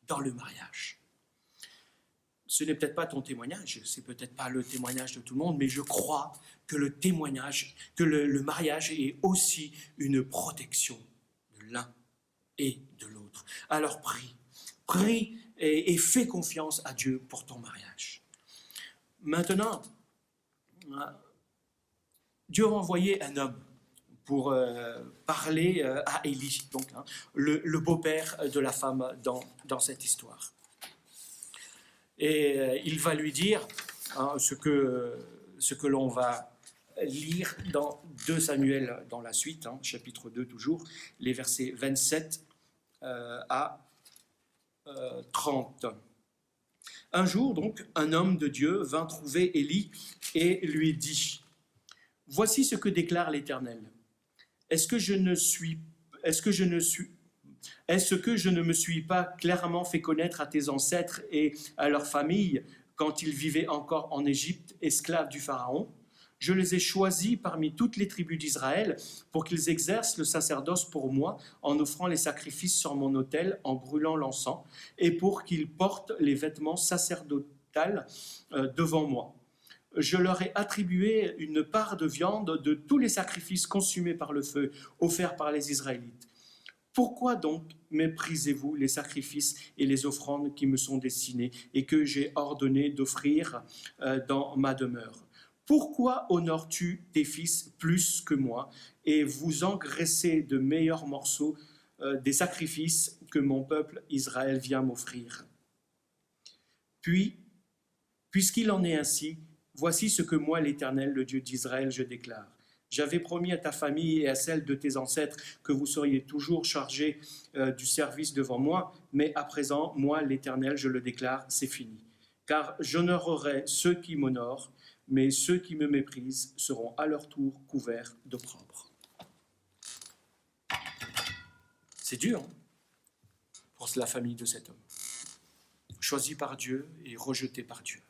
[SPEAKER 4] dans le mariage. Ce n'est peut-être pas ton témoignage, c'est peut-être pas le témoignage de tout le monde, mais je crois que le témoignage, que le mariage est aussi une protection de l'un et de l'autre. Alors prie et fais confiance à Dieu pour ton mariage. Maintenant, Dieu a envoyé un homme pour parler à Élie, donc, hein, le beau-père de la femme dans cette histoire. Et il va lui dire hein, ce que l'on va lire dans 2 Samuel dans la suite, hein, chapitre 2 toujours, les versets 27 à 30. Un jour, donc, un homme de Dieu vint trouver Élie et lui dit « Voici ce que déclare l'Éternel. Est-ce que je ne me suis pas clairement fait connaître à tes ancêtres et à leurs familles quand ils vivaient encore en Égypte, esclaves du Pharaon ? Je les ai choisis parmi toutes les tribus d'Israël pour qu'ils exercent le sacerdoce pour moi en offrant les sacrifices sur mon autel, en brûlant l'encens, et pour qu'ils portent les vêtements sacerdotaux devant moi. Je leur ai attribué une part de viande de tous les sacrifices consumés par le feu, offerts par les Israélites. Pourquoi donc méprisez-vous les sacrifices et les offrandes qui me sont destinés et que j'ai ordonné d'offrir dans ma demeure ? Pourquoi honores-tu tes fils plus que moi et vous engraissez de meilleurs morceaux des sacrifices que mon peuple Israël vient m'offrir ? Puis, puisqu'il en est ainsi, voici ce que moi, l'Éternel, le Dieu d'Israël, je déclare. J'avais promis à ta famille et à celle de tes ancêtres que vous seriez toujours chargés du service devant moi, mais à présent, moi, l'Éternel, je le déclare, c'est fini. Car j'honorerai ceux qui m'honorent, mais ceux qui me méprisent seront à leur tour couverts d'opprobre. C'est dur hein, pour la famille de cet homme. Choisi par Dieu et rejeté par Dieu.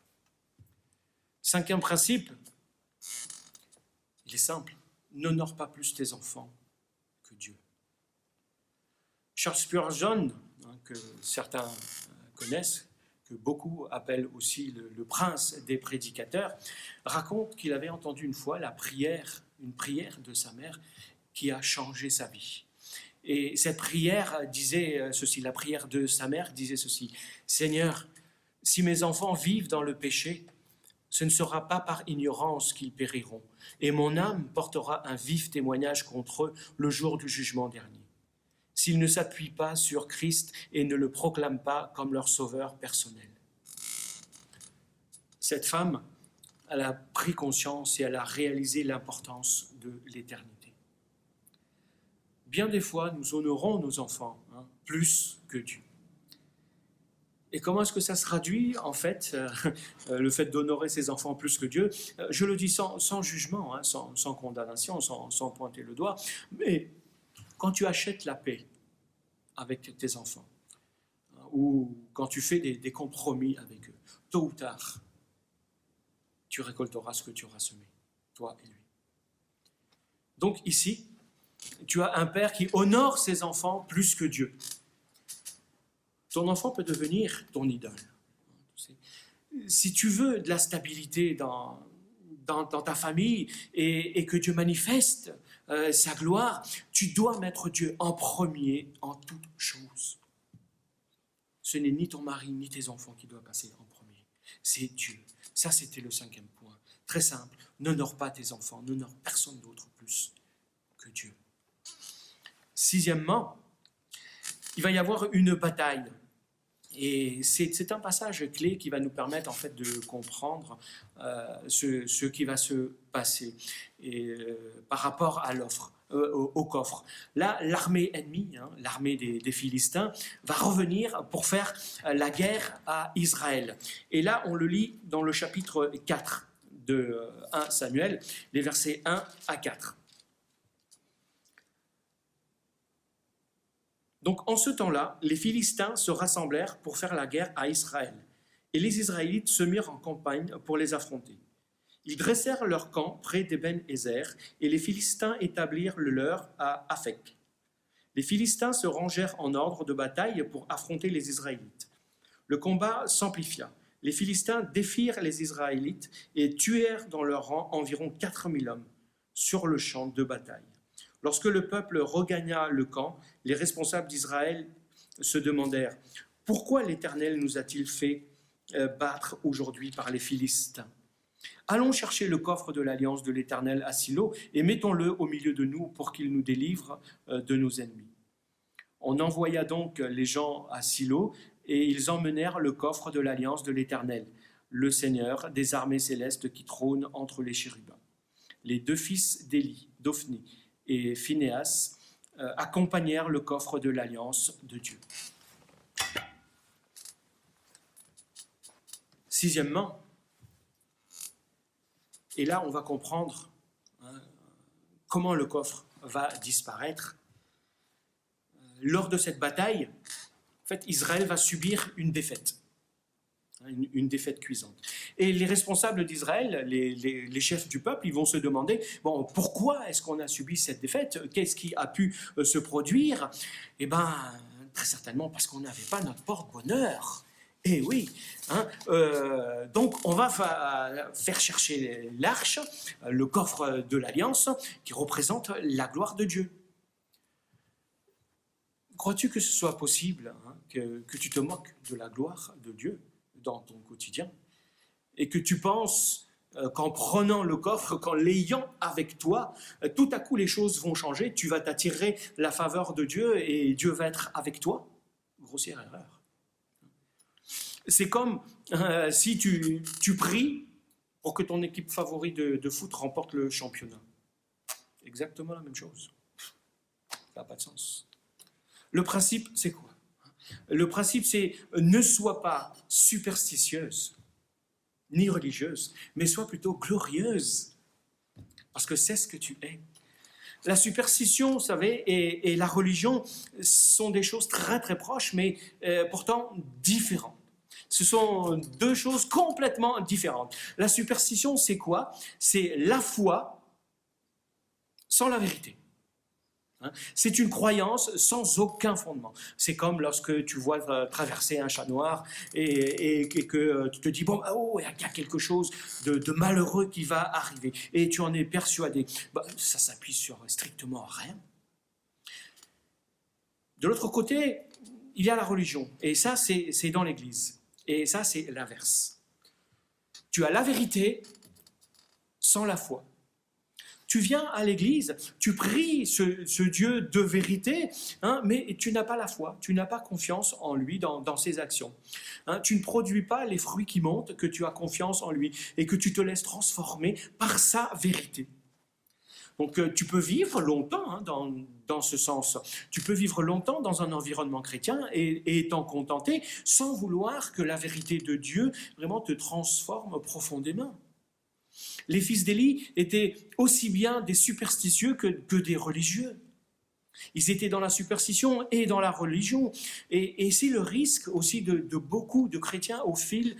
[SPEAKER 4] 5e principe, il est simple, n'honore pas plus tes enfants que Dieu. Charles Spurgeon, hein, que certains connaissent, que beaucoup appellent aussi le prince des prédicateurs, raconte qu'il avait entendu une fois une prière de sa mère qui a changé sa vie. Et cette prière disait ceci, la prière de sa mère disait ceci, « Seigneur, si mes enfants vivent dans le péché, ce ne sera pas par ignorance qu'ils périront, et mon âme portera un vif témoignage contre eux le jour du jugement dernier. S'ils ne s'appuient pas sur Christ et ne le proclament pas comme leur sauveur personnel. » Cette femme, elle a pris conscience et elle a réalisé l'importance de l'éternité. Bien des fois, nous honorons nos enfants plus que Dieu. Et comment est-ce que ça se traduit, en fait, le fait d'honorer ses enfants plus que Dieu ? Je le dis sans jugement, sans condamnation, sans pointer le doigt, mais quand tu achètes la paix avec tes enfants, ou quand tu fais des compromis avec eux, tôt ou tard, tu récolteras ce que tu auras semé, toi et lui. Donc ici, tu as un père qui honore ses enfants plus que Dieu. Ton enfant peut devenir ton idole. Si tu veux de la stabilité dans ta famille et que Dieu manifeste sa gloire, tu dois mettre Dieu en premier en toutes choses. Ce n'est ni ton mari ni tes enfants qui doivent passer en premier, c'est Dieu. Ça, c'était le 5e point. Très simple, n'honore pas tes enfants, n'honore personne d'autre plus que Dieu. 6e, il va y avoir une bataille. Et c'est un passage clé qui va nous permettre en fait de comprendre ce qui va se passer par rapport à l'offre, au coffre. Là, l'armée ennemie, l'armée des Philistins, va revenir pour faire la guerre à Israël. Et là, on le lit dans le chapitre 4 de 1 Samuel, les versets 1 à 4. Donc, en ce temps-là, les Philistins se rassemblèrent pour faire la guerre à Israël, et les Israélites se mirent en campagne pour les affronter. Ils dressèrent leur camp près d'Eben-Ézer, et les Philistins établirent le leur à Aphek. Les Philistins se rangèrent en ordre de bataille pour affronter les Israélites. Le combat s'amplifia. Les Philistins défirent les Israélites et tuèrent dans leur rang environ 4000 hommes sur le champ de bataille. Lorsque le peuple regagna le camp, les responsables d'Israël se demandèrent « Pourquoi l'Éternel nous a-t-il fait battre aujourd'hui par les Philistins ? Allons chercher le coffre de l'alliance de l'Éternel à Silo et mettons-le au milieu de nous pour qu'il nous délivre de nos ennemis. » On envoya donc les gens à Silo et ils emmenèrent le coffre de l'alliance de l'Éternel, le Seigneur des armées célestes qui trône entre les chérubins. Les 2 fils d'Élie, Dophni et Phinehas, accompagnèrent le coffre de l'alliance de Dieu. 6e, et là on va comprendre comment le coffre va disparaître. Lors de cette bataille, en fait, Israël va subir une défaite. Une défaite cuisante. Et les responsables d'Israël, les chefs du peuple, ils vont se demander, bon, pourquoi est-ce qu'on a subi cette défaite ? Qu'est-ce qui a pu se produire ? Eh bien, très certainement parce qu'on n'avait pas notre porte-bonheur. Eh oui, donc on va faire chercher l'arche, le coffre de l'Alliance, qui représente la gloire de Dieu. Crois-tu que ce soit possible que tu te moques de la gloire de Dieu dans ton quotidien et que tu penses qu'en prenant le coffre, qu'en l'ayant avec toi, tout à coup les choses vont changer, tu vas t'attirer la faveur de Dieu et Dieu va être avec toi? Grossière erreur. C'est comme si tu pries pour que ton équipe favorite de foot remporte le championnat. Exactement la même chose. Ça n'a pas de sens. Le principe, c'est quoi ? Le principe, c'est ne sois pas superstitieuse, ni religieuse, mais sois plutôt glorieuse, parce que c'est ce que tu es. La superstition, vous savez, et la religion sont des choses très très proches, mais pourtant différentes. Ce sont 2 choses complètement différentes. La superstition, c'est quoi ? C'est la foi sans la vérité. C'est une croyance sans aucun fondement. C'est comme lorsque tu vois traverser un chat noir et que tu te dis, bon, oh, il y a quelque chose de malheureux qui va arriver. Et tu en es persuadé. Ça s'appuie sur strictement rien. De l'autre côté, il y a la religion. Et ça, c'est dans l'Église. Et ça, c'est l'inverse. Tu as la vérité sans la foi. Tu viens à l'église, tu pries ce Dieu de vérité, mais tu n'as pas la foi, tu n'as pas confiance en lui dans ses actions. Tu ne produis pas les fruits qui montent, que tu as confiance en lui et que tu te laisses transformer par sa vérité. Donc tu peux vivre longtemps dans ce sens. Tu peux vivre longtemps dans un environnement chrétien et t'en contenter sans vouloir que la vérité de Dieu vraiment te transforme profondément. Les fils d'Élie étaient aussi bien des superstitieux que des religieux. Ils étaient dans la superstition et dans la religion. Et c'est le risque aussi de beaucoup de chrétiens au fil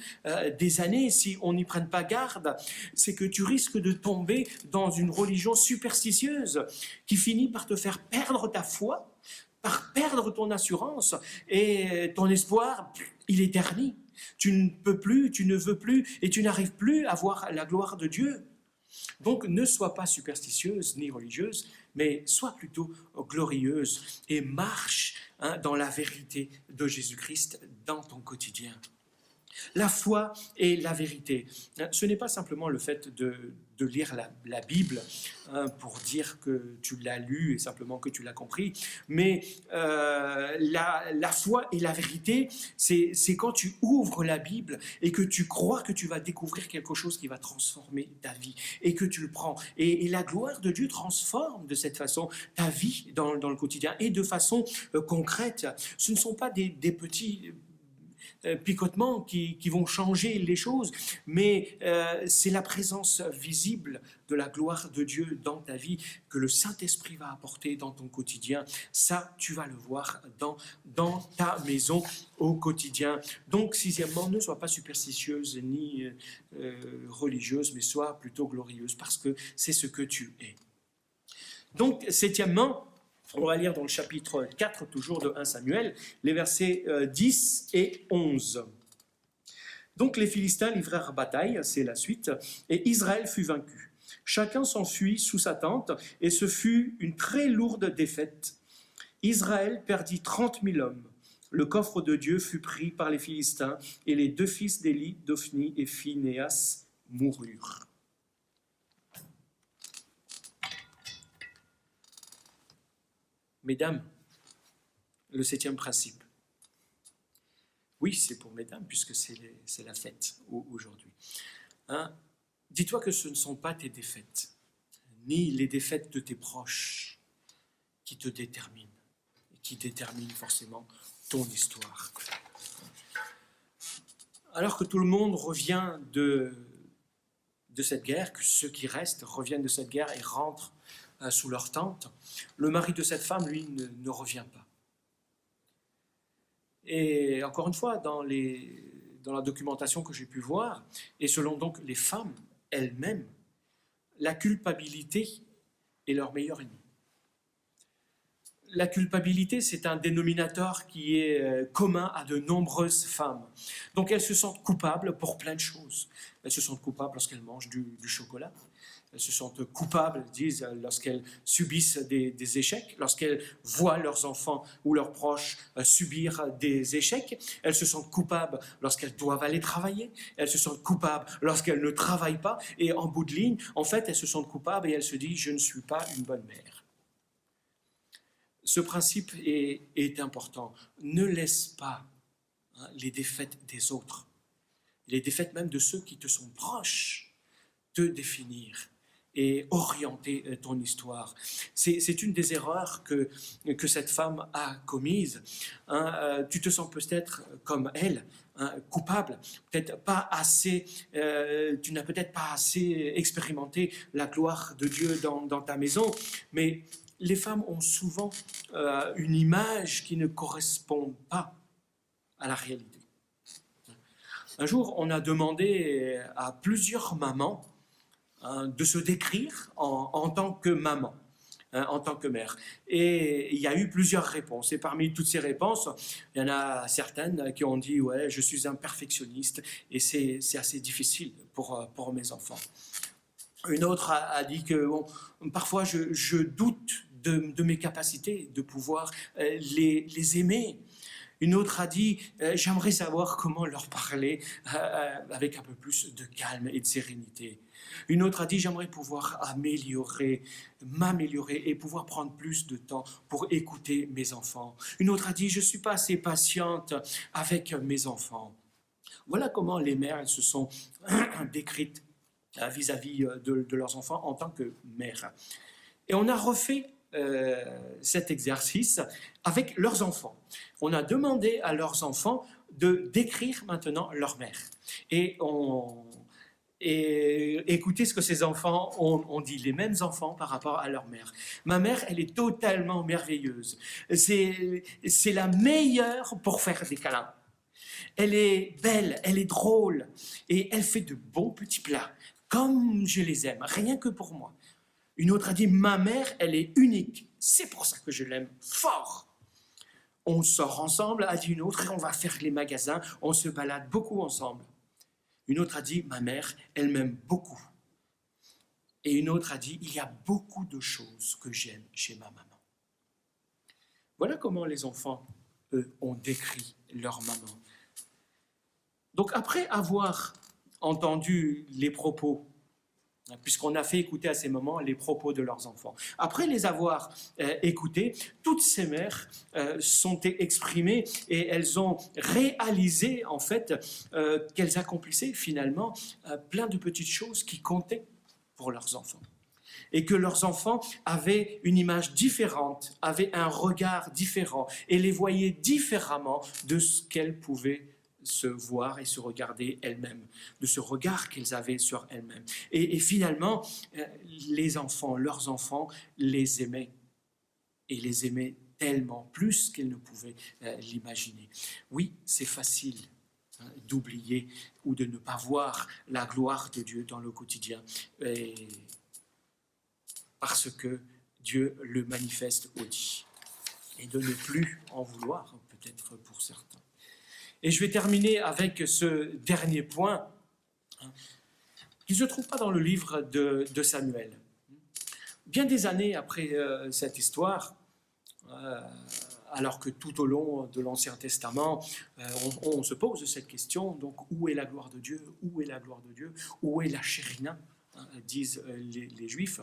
[SPEAKER 4] des années, si on n'y prenne pas garde, c'est que tu risques de tomber dans une religion superstitieuse qui finit par te faire perdre ta foi, par perdre ton assurance et ton espoir, il est terni. Tu ne peux plus, tu ne veux plus et tu n'arrives plus à voir la gloire de Dieu. Donc ne sois pas superstitieuse ni religieuse, mais sois plutôt glorieuse et marche dans la vérité de Jésus-Christ dans ton quotidien. La foi et la vérité, ce n'est pas simplement le fait de lire la Bible pour dire que tu l'as lu et simplement que tu l'as compris, mais la foi et la vérité, c'est quand tu ouvres la Bible et que tu crois que tu vas découvrir quelque chose qui va transformer ta vie et que tu le prends. Et la gloire de Dieu transforme de cette façon ta vie dans le quotidien et de façon concrète. Ce ne sont pas des petits picotements qui vont changer les choses, mais c'est la présence visible de la gloire de Dieu dans ta vie que le Saint-Esprit va apporter dans ton quotidien. Ça, tu vas le voir dans ta maison au quotidien. Donc, sixièmement, ne sois pas superstitieuse ni religieuse, mais sois plutôt glorieuse parce que c'est ce que tu es. Donc, septièmement, on va lire dans le chapitre 4, toujours de 1 Samuel, les versets 10 et 11. Donc les Philistins livrèrent bataille, c'est la suite, et Israël fut vaincu. Chacun s'enfuit sous sa tente, et ce fut une très lourde défaite. Israël perdit 30 000 hommes. Le coffre de Dieu fut pris par les Philistins, et les 2 fils d'Éli, Ophni et Phinéas, moururent. Mesdames, le 7e principe. Oui, c'est pour mesdames, puisque c'est la fête aujourd'hui. Dis-toi que ce ne sont pas tes défaites, ni les défaites de tes proches qui te déterminent, et qui déterminent forcément ton histoire. Alors que tout le monde revient de cette guerre, que ceux qui restent reviennent de cette guerre et rentrent sous leur tente, le mari de cette femme, lui, ne revient pas. Et encore une fois, dans la documentation que j'ai pu voir, et selon donc les femmes elles-mêmes, la culpabilité est leur meilleur ennemi. La culpabilité, c'est un dénominateur qui est commun à de nombreuses femmes. Donc elles se sentent coupables pour plein de choses. Elles se sentent coupables lorsqu'elles mangent du chocolat. Elles se sentent coupables, disent, lorsqu'elles subissent des échecs, lorsqu'elles voient leurs enfants ou leurs proches subir des échecs. Elles se sentent coupables lorsqu'elles doivent aller travailler. Elles se sentent coupables lorsqu'elles ne travaillent pas. Et en bout de ligne, en fait, elles se sentent coupables et elles se disent « je ne suis pas une bonne mère ». Ce principe est important. Ne laisse pas les défaites des autres, les défaites même de ceux qui te sont proches, te définir et orienter ton histoire. C'est une des erreurs que cette femme a commises. Tu te sens peut-être comme elle, coupable, peut-être pas assez, tu n'as peut-être pas assez expérimenté la gloire de Dieu dans ta maison, mais les femmes ont souvent une image qui ne correspond pas à la réalité. Un jour, on a demandé à plusieurs mamans de se décrire en tant que maman, en tant que mère. Et il y a eu plusieurs réponses. Et parmi toutes ces réponses, il y en a certaines qui ont dit « ouais, je suis un perfectionniste et c'est assez difficile pour mes enfants ». Une autre a dit que bon, parfois je doute de mes capacités de pouvoir les aimer. Une autre a dit j'aimerais savoir comment leur parler avec un peu plus de calme et de sérénité. Une autre a dit j'aimerais pouvoir m'améliorer et pouvoir prendre plus de temps pour écouter mes enfants. Une autre a dit je ne suis pas assez patiente avec mes enfants. Voilà comment les mères elles se sont décrites vis-à-vis de leurs enfants en tant que mères. Et on a refait cet exercice avec leurs enfants. On a demandé à leurs enfants de décrire maintenant leur mère. Et écoutez ce que ces enfants ont dit, les mêmes enfants par rapport à leur mère. Ma mère, elle est totalement merveilleuse. C'est la meilleure pour faire des câlins. Elle est belle, elle est drôle et elle fait de bons petits plats, comme je les aime, rien que pour moi. Une autre a dit, ma mère, elle est unique, c'est pour ça que je l'aime fort. On sort ensemble, a dit une autre, et on va faire les magasins, on se balade beaucoup ensemble. Une autre a dit, ma mère, elle m'aime beaucoup. Et une autre a dit, il y a beaucoup de choses que j'aime chez ma maman. Voilà comment les enfants, eux, ont décrit leur maman. Donc après avoir entendu les propos, puisqu'on a fait écouter à ces mamans les propos de leurs enfants, après les avoir écoutés, toutes ces mères sont exprimées et elles ont réalisé en fait qu'elles accomplissaient finalement plein de petites choses qui comptaient pour leurs enfants. Et que leurs enfants avaient une image différente, avaient un regard différent et les voyaient différemment de ce qu'elles pouvaient se voir et se regarder elles-mêmes, de ce regard qu'elles avaient sur elles-mêmes. Et finalement, les enfants, leurs enfants, les aimaient. Et les aimaient tellement plus qu'elles ne pouvaient l'imaginer. Oui, c'est facile d'oublier ou de ne pas voir la gloire de Dieu dans le quotidien. Parce que Dieu le manifeste au-dit. Et de ne plus en vouloir, peut-être pour certains. Et je vais terminer avec ce dernier point, qui ne se trouve pas dans le livre de Samuel. Bien des années après cette histoire, alors que tout au long de l'Ancien Testament, on se pose cette question, donc où est la gloire de Dieu? Où est la gloire de Dieu? Où est la Shérina, disent les Juifs.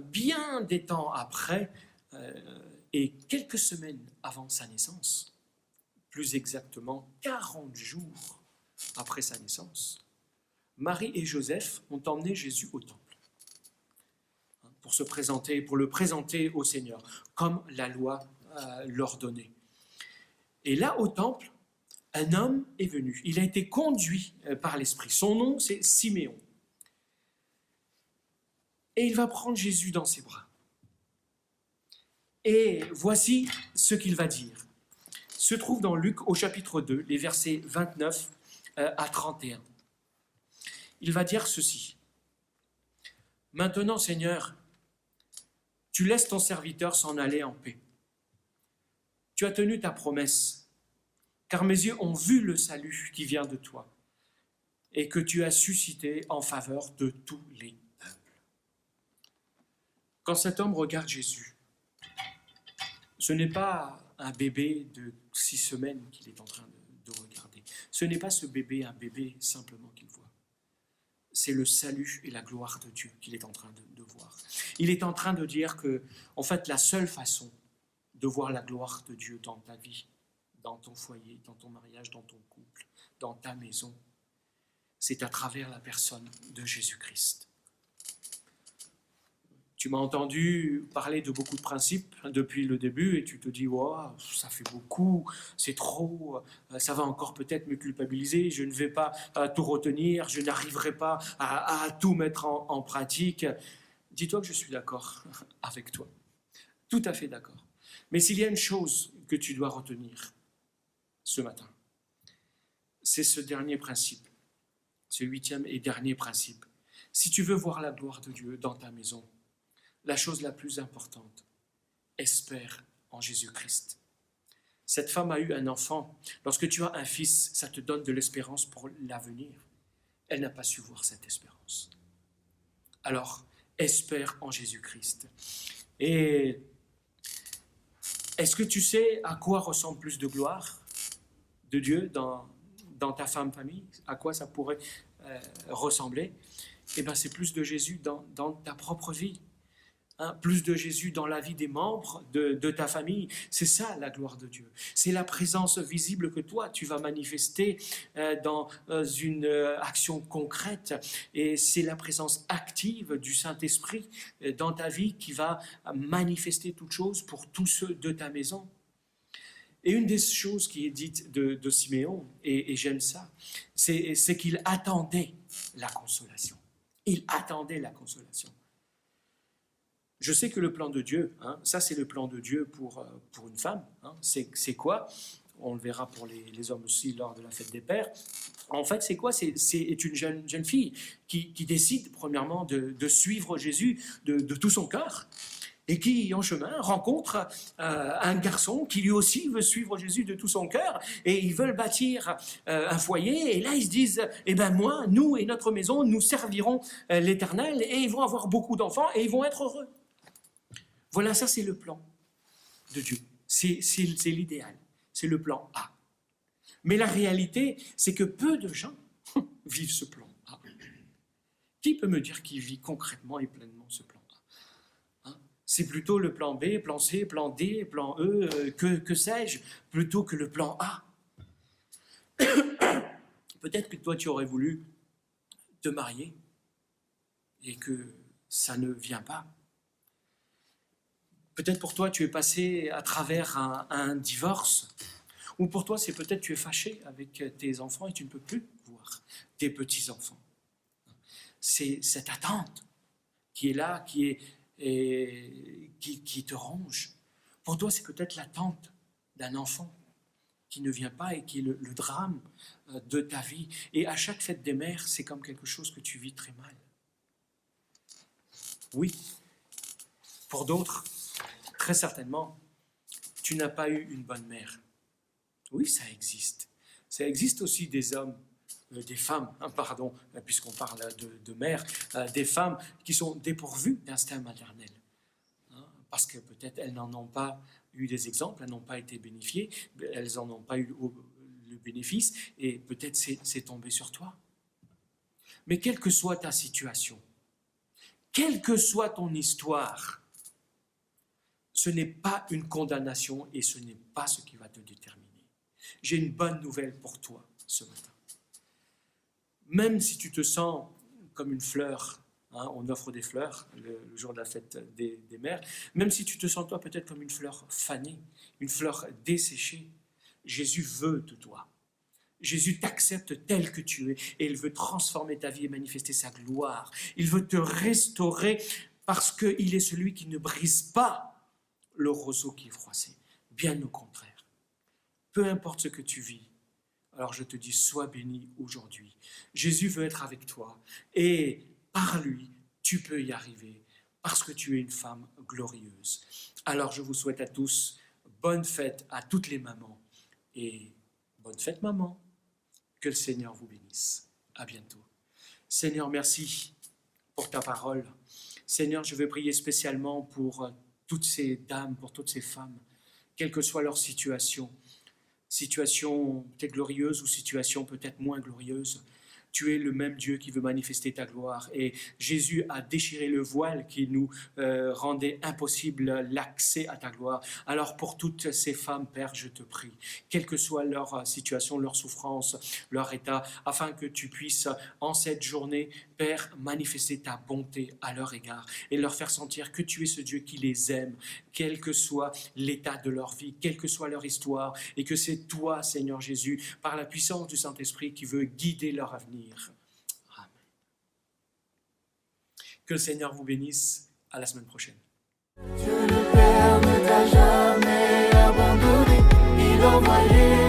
[SPEAKER 4] Bien des temps après, et quelques semaines avant sa naissance, plus exactement 40 jours après sa naissance, Marie et Joseph ont emmené Jésus au temple pour le présenter au Seigneur, comme la loi l'ordonnait. Et là, au temple, un homme est venu. Il a été conduit par l'Esprit. Son nom, c'est Siméon. Et il va prendre Jésus dans ses bras. Et voici ce qu'il va dire. Se trouve dans Luc au chapitre 2, les versets 29 à 31. Il va dire ceci. « Maintenant, Seigneur, tu laisses ton serviteur s'en aller en paix. Tu as tenu ta promesse, car mes yeux ont vu le salut qui vient de toi et que tu as suscité en faveur de tous les peuples. » Quand cet homme regarde Jésus, ce n'est pas un bébé de 6 semaines qu'il est en train de regarder. Ce n'est pas ce bébé, un bébé simplement qu'il voit. C'est le salut et la gloire de Dieu qu'il est en train de voir. Il est en train de dire que, en fait, la seule façon de voir la gloire de Dieu dans ta vie, dans ton foyer, dans ton mariage, dans ton couple, dans ta maison, c'est à travers la personne de Jésus-Christ. Tu m'as entendu parler de beaucoup de principes depuis le début et tu te dis wow, ça fait beaucoup, c'est trop, ça va encore peut-être me culpabiliser, je ne vais pas tout retenir, je n'arriverai pas à tout mettre en pratique. Dis-toi que je suis d'accord avec toi, tout à fait d'accord. Mais s'il y a une chose que tu dois retenir ce matin, c'est ce dernier principe, ce 8e et dernier principe. Si tu veux voir la gloire de Dieu dans ta maison, la chose la plus importante, espère en Jésus-Christ. Cette femme a eu un enfant. Lorsque tu as un fils, ça te donne de l'espérance pour l'avenir. Elle n'a pas su voir cette espérance. Alors, espère en Jésus-Christ. Et est-ce que tu sais à quoi ressemble plus de gloire de Dieu dans ta famille? À quoi ça pourrait ressembler? Eh bien, c'est plus de Jésus dans ta propre vie. Plus de Jésus dans la vie des membres de ta famille. C'est ça la gloire de Dieu. C'est la présence visible que toi tu vas manifester dans une action concrète, et c'est la présence active du Saint-Esprit dans ta vie qui va manifester toutes choses pour tous ceux de ta maison. Et une des choses qui est dite de Siméon, et j'aime ça, c'est qu'il attendait la consolation. Il attendait la consolation. Je sais que le plan de Dieu, ça c'est le plan de Dieu pour une femme. C'est quoi? On le verra pour les hommes aussi lors de la fête des pères. En fait, c'est quoi? C'est une jeune fille qui décide premièrement de suivre Jésus de tout son cœur. et qui, en chemin, rencontre un garçon qui lui aussi veut suivre Jésus de tout son cœur, et ils veulent bâtir un foyer, et là ils se disent, eh ben moi, nous et notre maison, nous servirons l'Éternel, et ils vont avoir beaucoup d'enfants, et ils vont être heureux. Voilà, ça c'est le plan de Dieu, c'est l'idéal, c'est le plan A. Mais la réalité, c'est que peu de gens vivent ce plan A. Qui peut me dire qui vit concrètement et pleinement ce plan A? C'est plutôt le plan B, plan C, plan D, plan E, que sais-je, plutôt que le plan A. Peut-être que toi, tu aurais voulu te marier et que ça ne vient pas. Peut-être pour toi, tu es passé à travers un divorce. Ou pour toi, c'est peut-être tu es fâché avec tes enfants et tu ne peux plus voir tes petits-enfants. C'est cette attente qui est là, qui te ronge. Pour toi, c'est peut-être l'attente d'un enfant qui ne vient pas et qui est le drame de ta vie. Et à chaque fête des mères, c'est comme quelque chose que tu vis très mal. Oui, pour d'autres, très certainement, tu n'as pas eu une bonne mère. Oui, ça existe. Ça existe aussi des hommes, des femmes, pardon, puisqu'on parle de mères, des femmes qui sont dépourvues d'instinct maternel. Parce que peut-être elles n'en ont pas eu des exemples, elles n'ont pas été bénéficiées, elles n'en ont pas eu le bénéfice, et peut-être c'est tombé sur toi. Mais quelle que soit ta situation, quelle que soit ton histoire, ce n'est pas une condamnation et ce n'est pas ce qui va te déterminer. J'ai une bonne nouvelle pour toi ce matin. Même si tu te sens comme une fleur, on offre des fleurs le jour de la fête des mères, même si tu te sens toi peut-être comme une fleur fanée, une fleur desséchée, Jésus veut de toi. Jésus t'accepte tel que tu es et il veut transformer ta vie et manifester sa gloire. Il veut te restaurer parce qu'il est celui qui ne brise pas le roseau qui est froissé. Bien au contraire. Peu importe ce que tu vis, alors je te dis, sois béni aujourd'hui. Jésus veut être avec toi et par lui, tu peux y arriver parce que tu es une femme glorieuse. Alors je vous souhaite à tous bonne fête à toutes les mamans et bonne fête maman. Que le Seigneur vous bénisse. À bientôt. Seigneur, merci pour ta parole. Seigneur, je veux prier spécialement pour toutes ces dames, pour toutes ces femmes, quelle que soit leur situation peut-être glorieuse ou situation peut-être moins glorieuse. Tu es le même Dieu qui veut manifester ta gloire. Et Jésus a déchiré le voile qui nous rendait impossible l'accès à ta gloire. Alors pour toutes ces femmes, Père, je te prie, quelle que soit leur situation, leur souffrance, leur état, afin que tu puisses en cette journée, Père, manifester ta bonté à leur égard et leur faire sentir que tu es ce Dieu qui les aime, quel que soit l'état de leur vie, quelle que soit leur histoire, et que c'est toi, Seigneur Jésus, par la puissance du Saint-Esprit qui veut guider leur avenir. Amen. Que le Seigneur vous bénisse. À la semaine prochaine.
[SPEAKER 1] Dieu le Père ne t'a jamais abandonné, il envoyait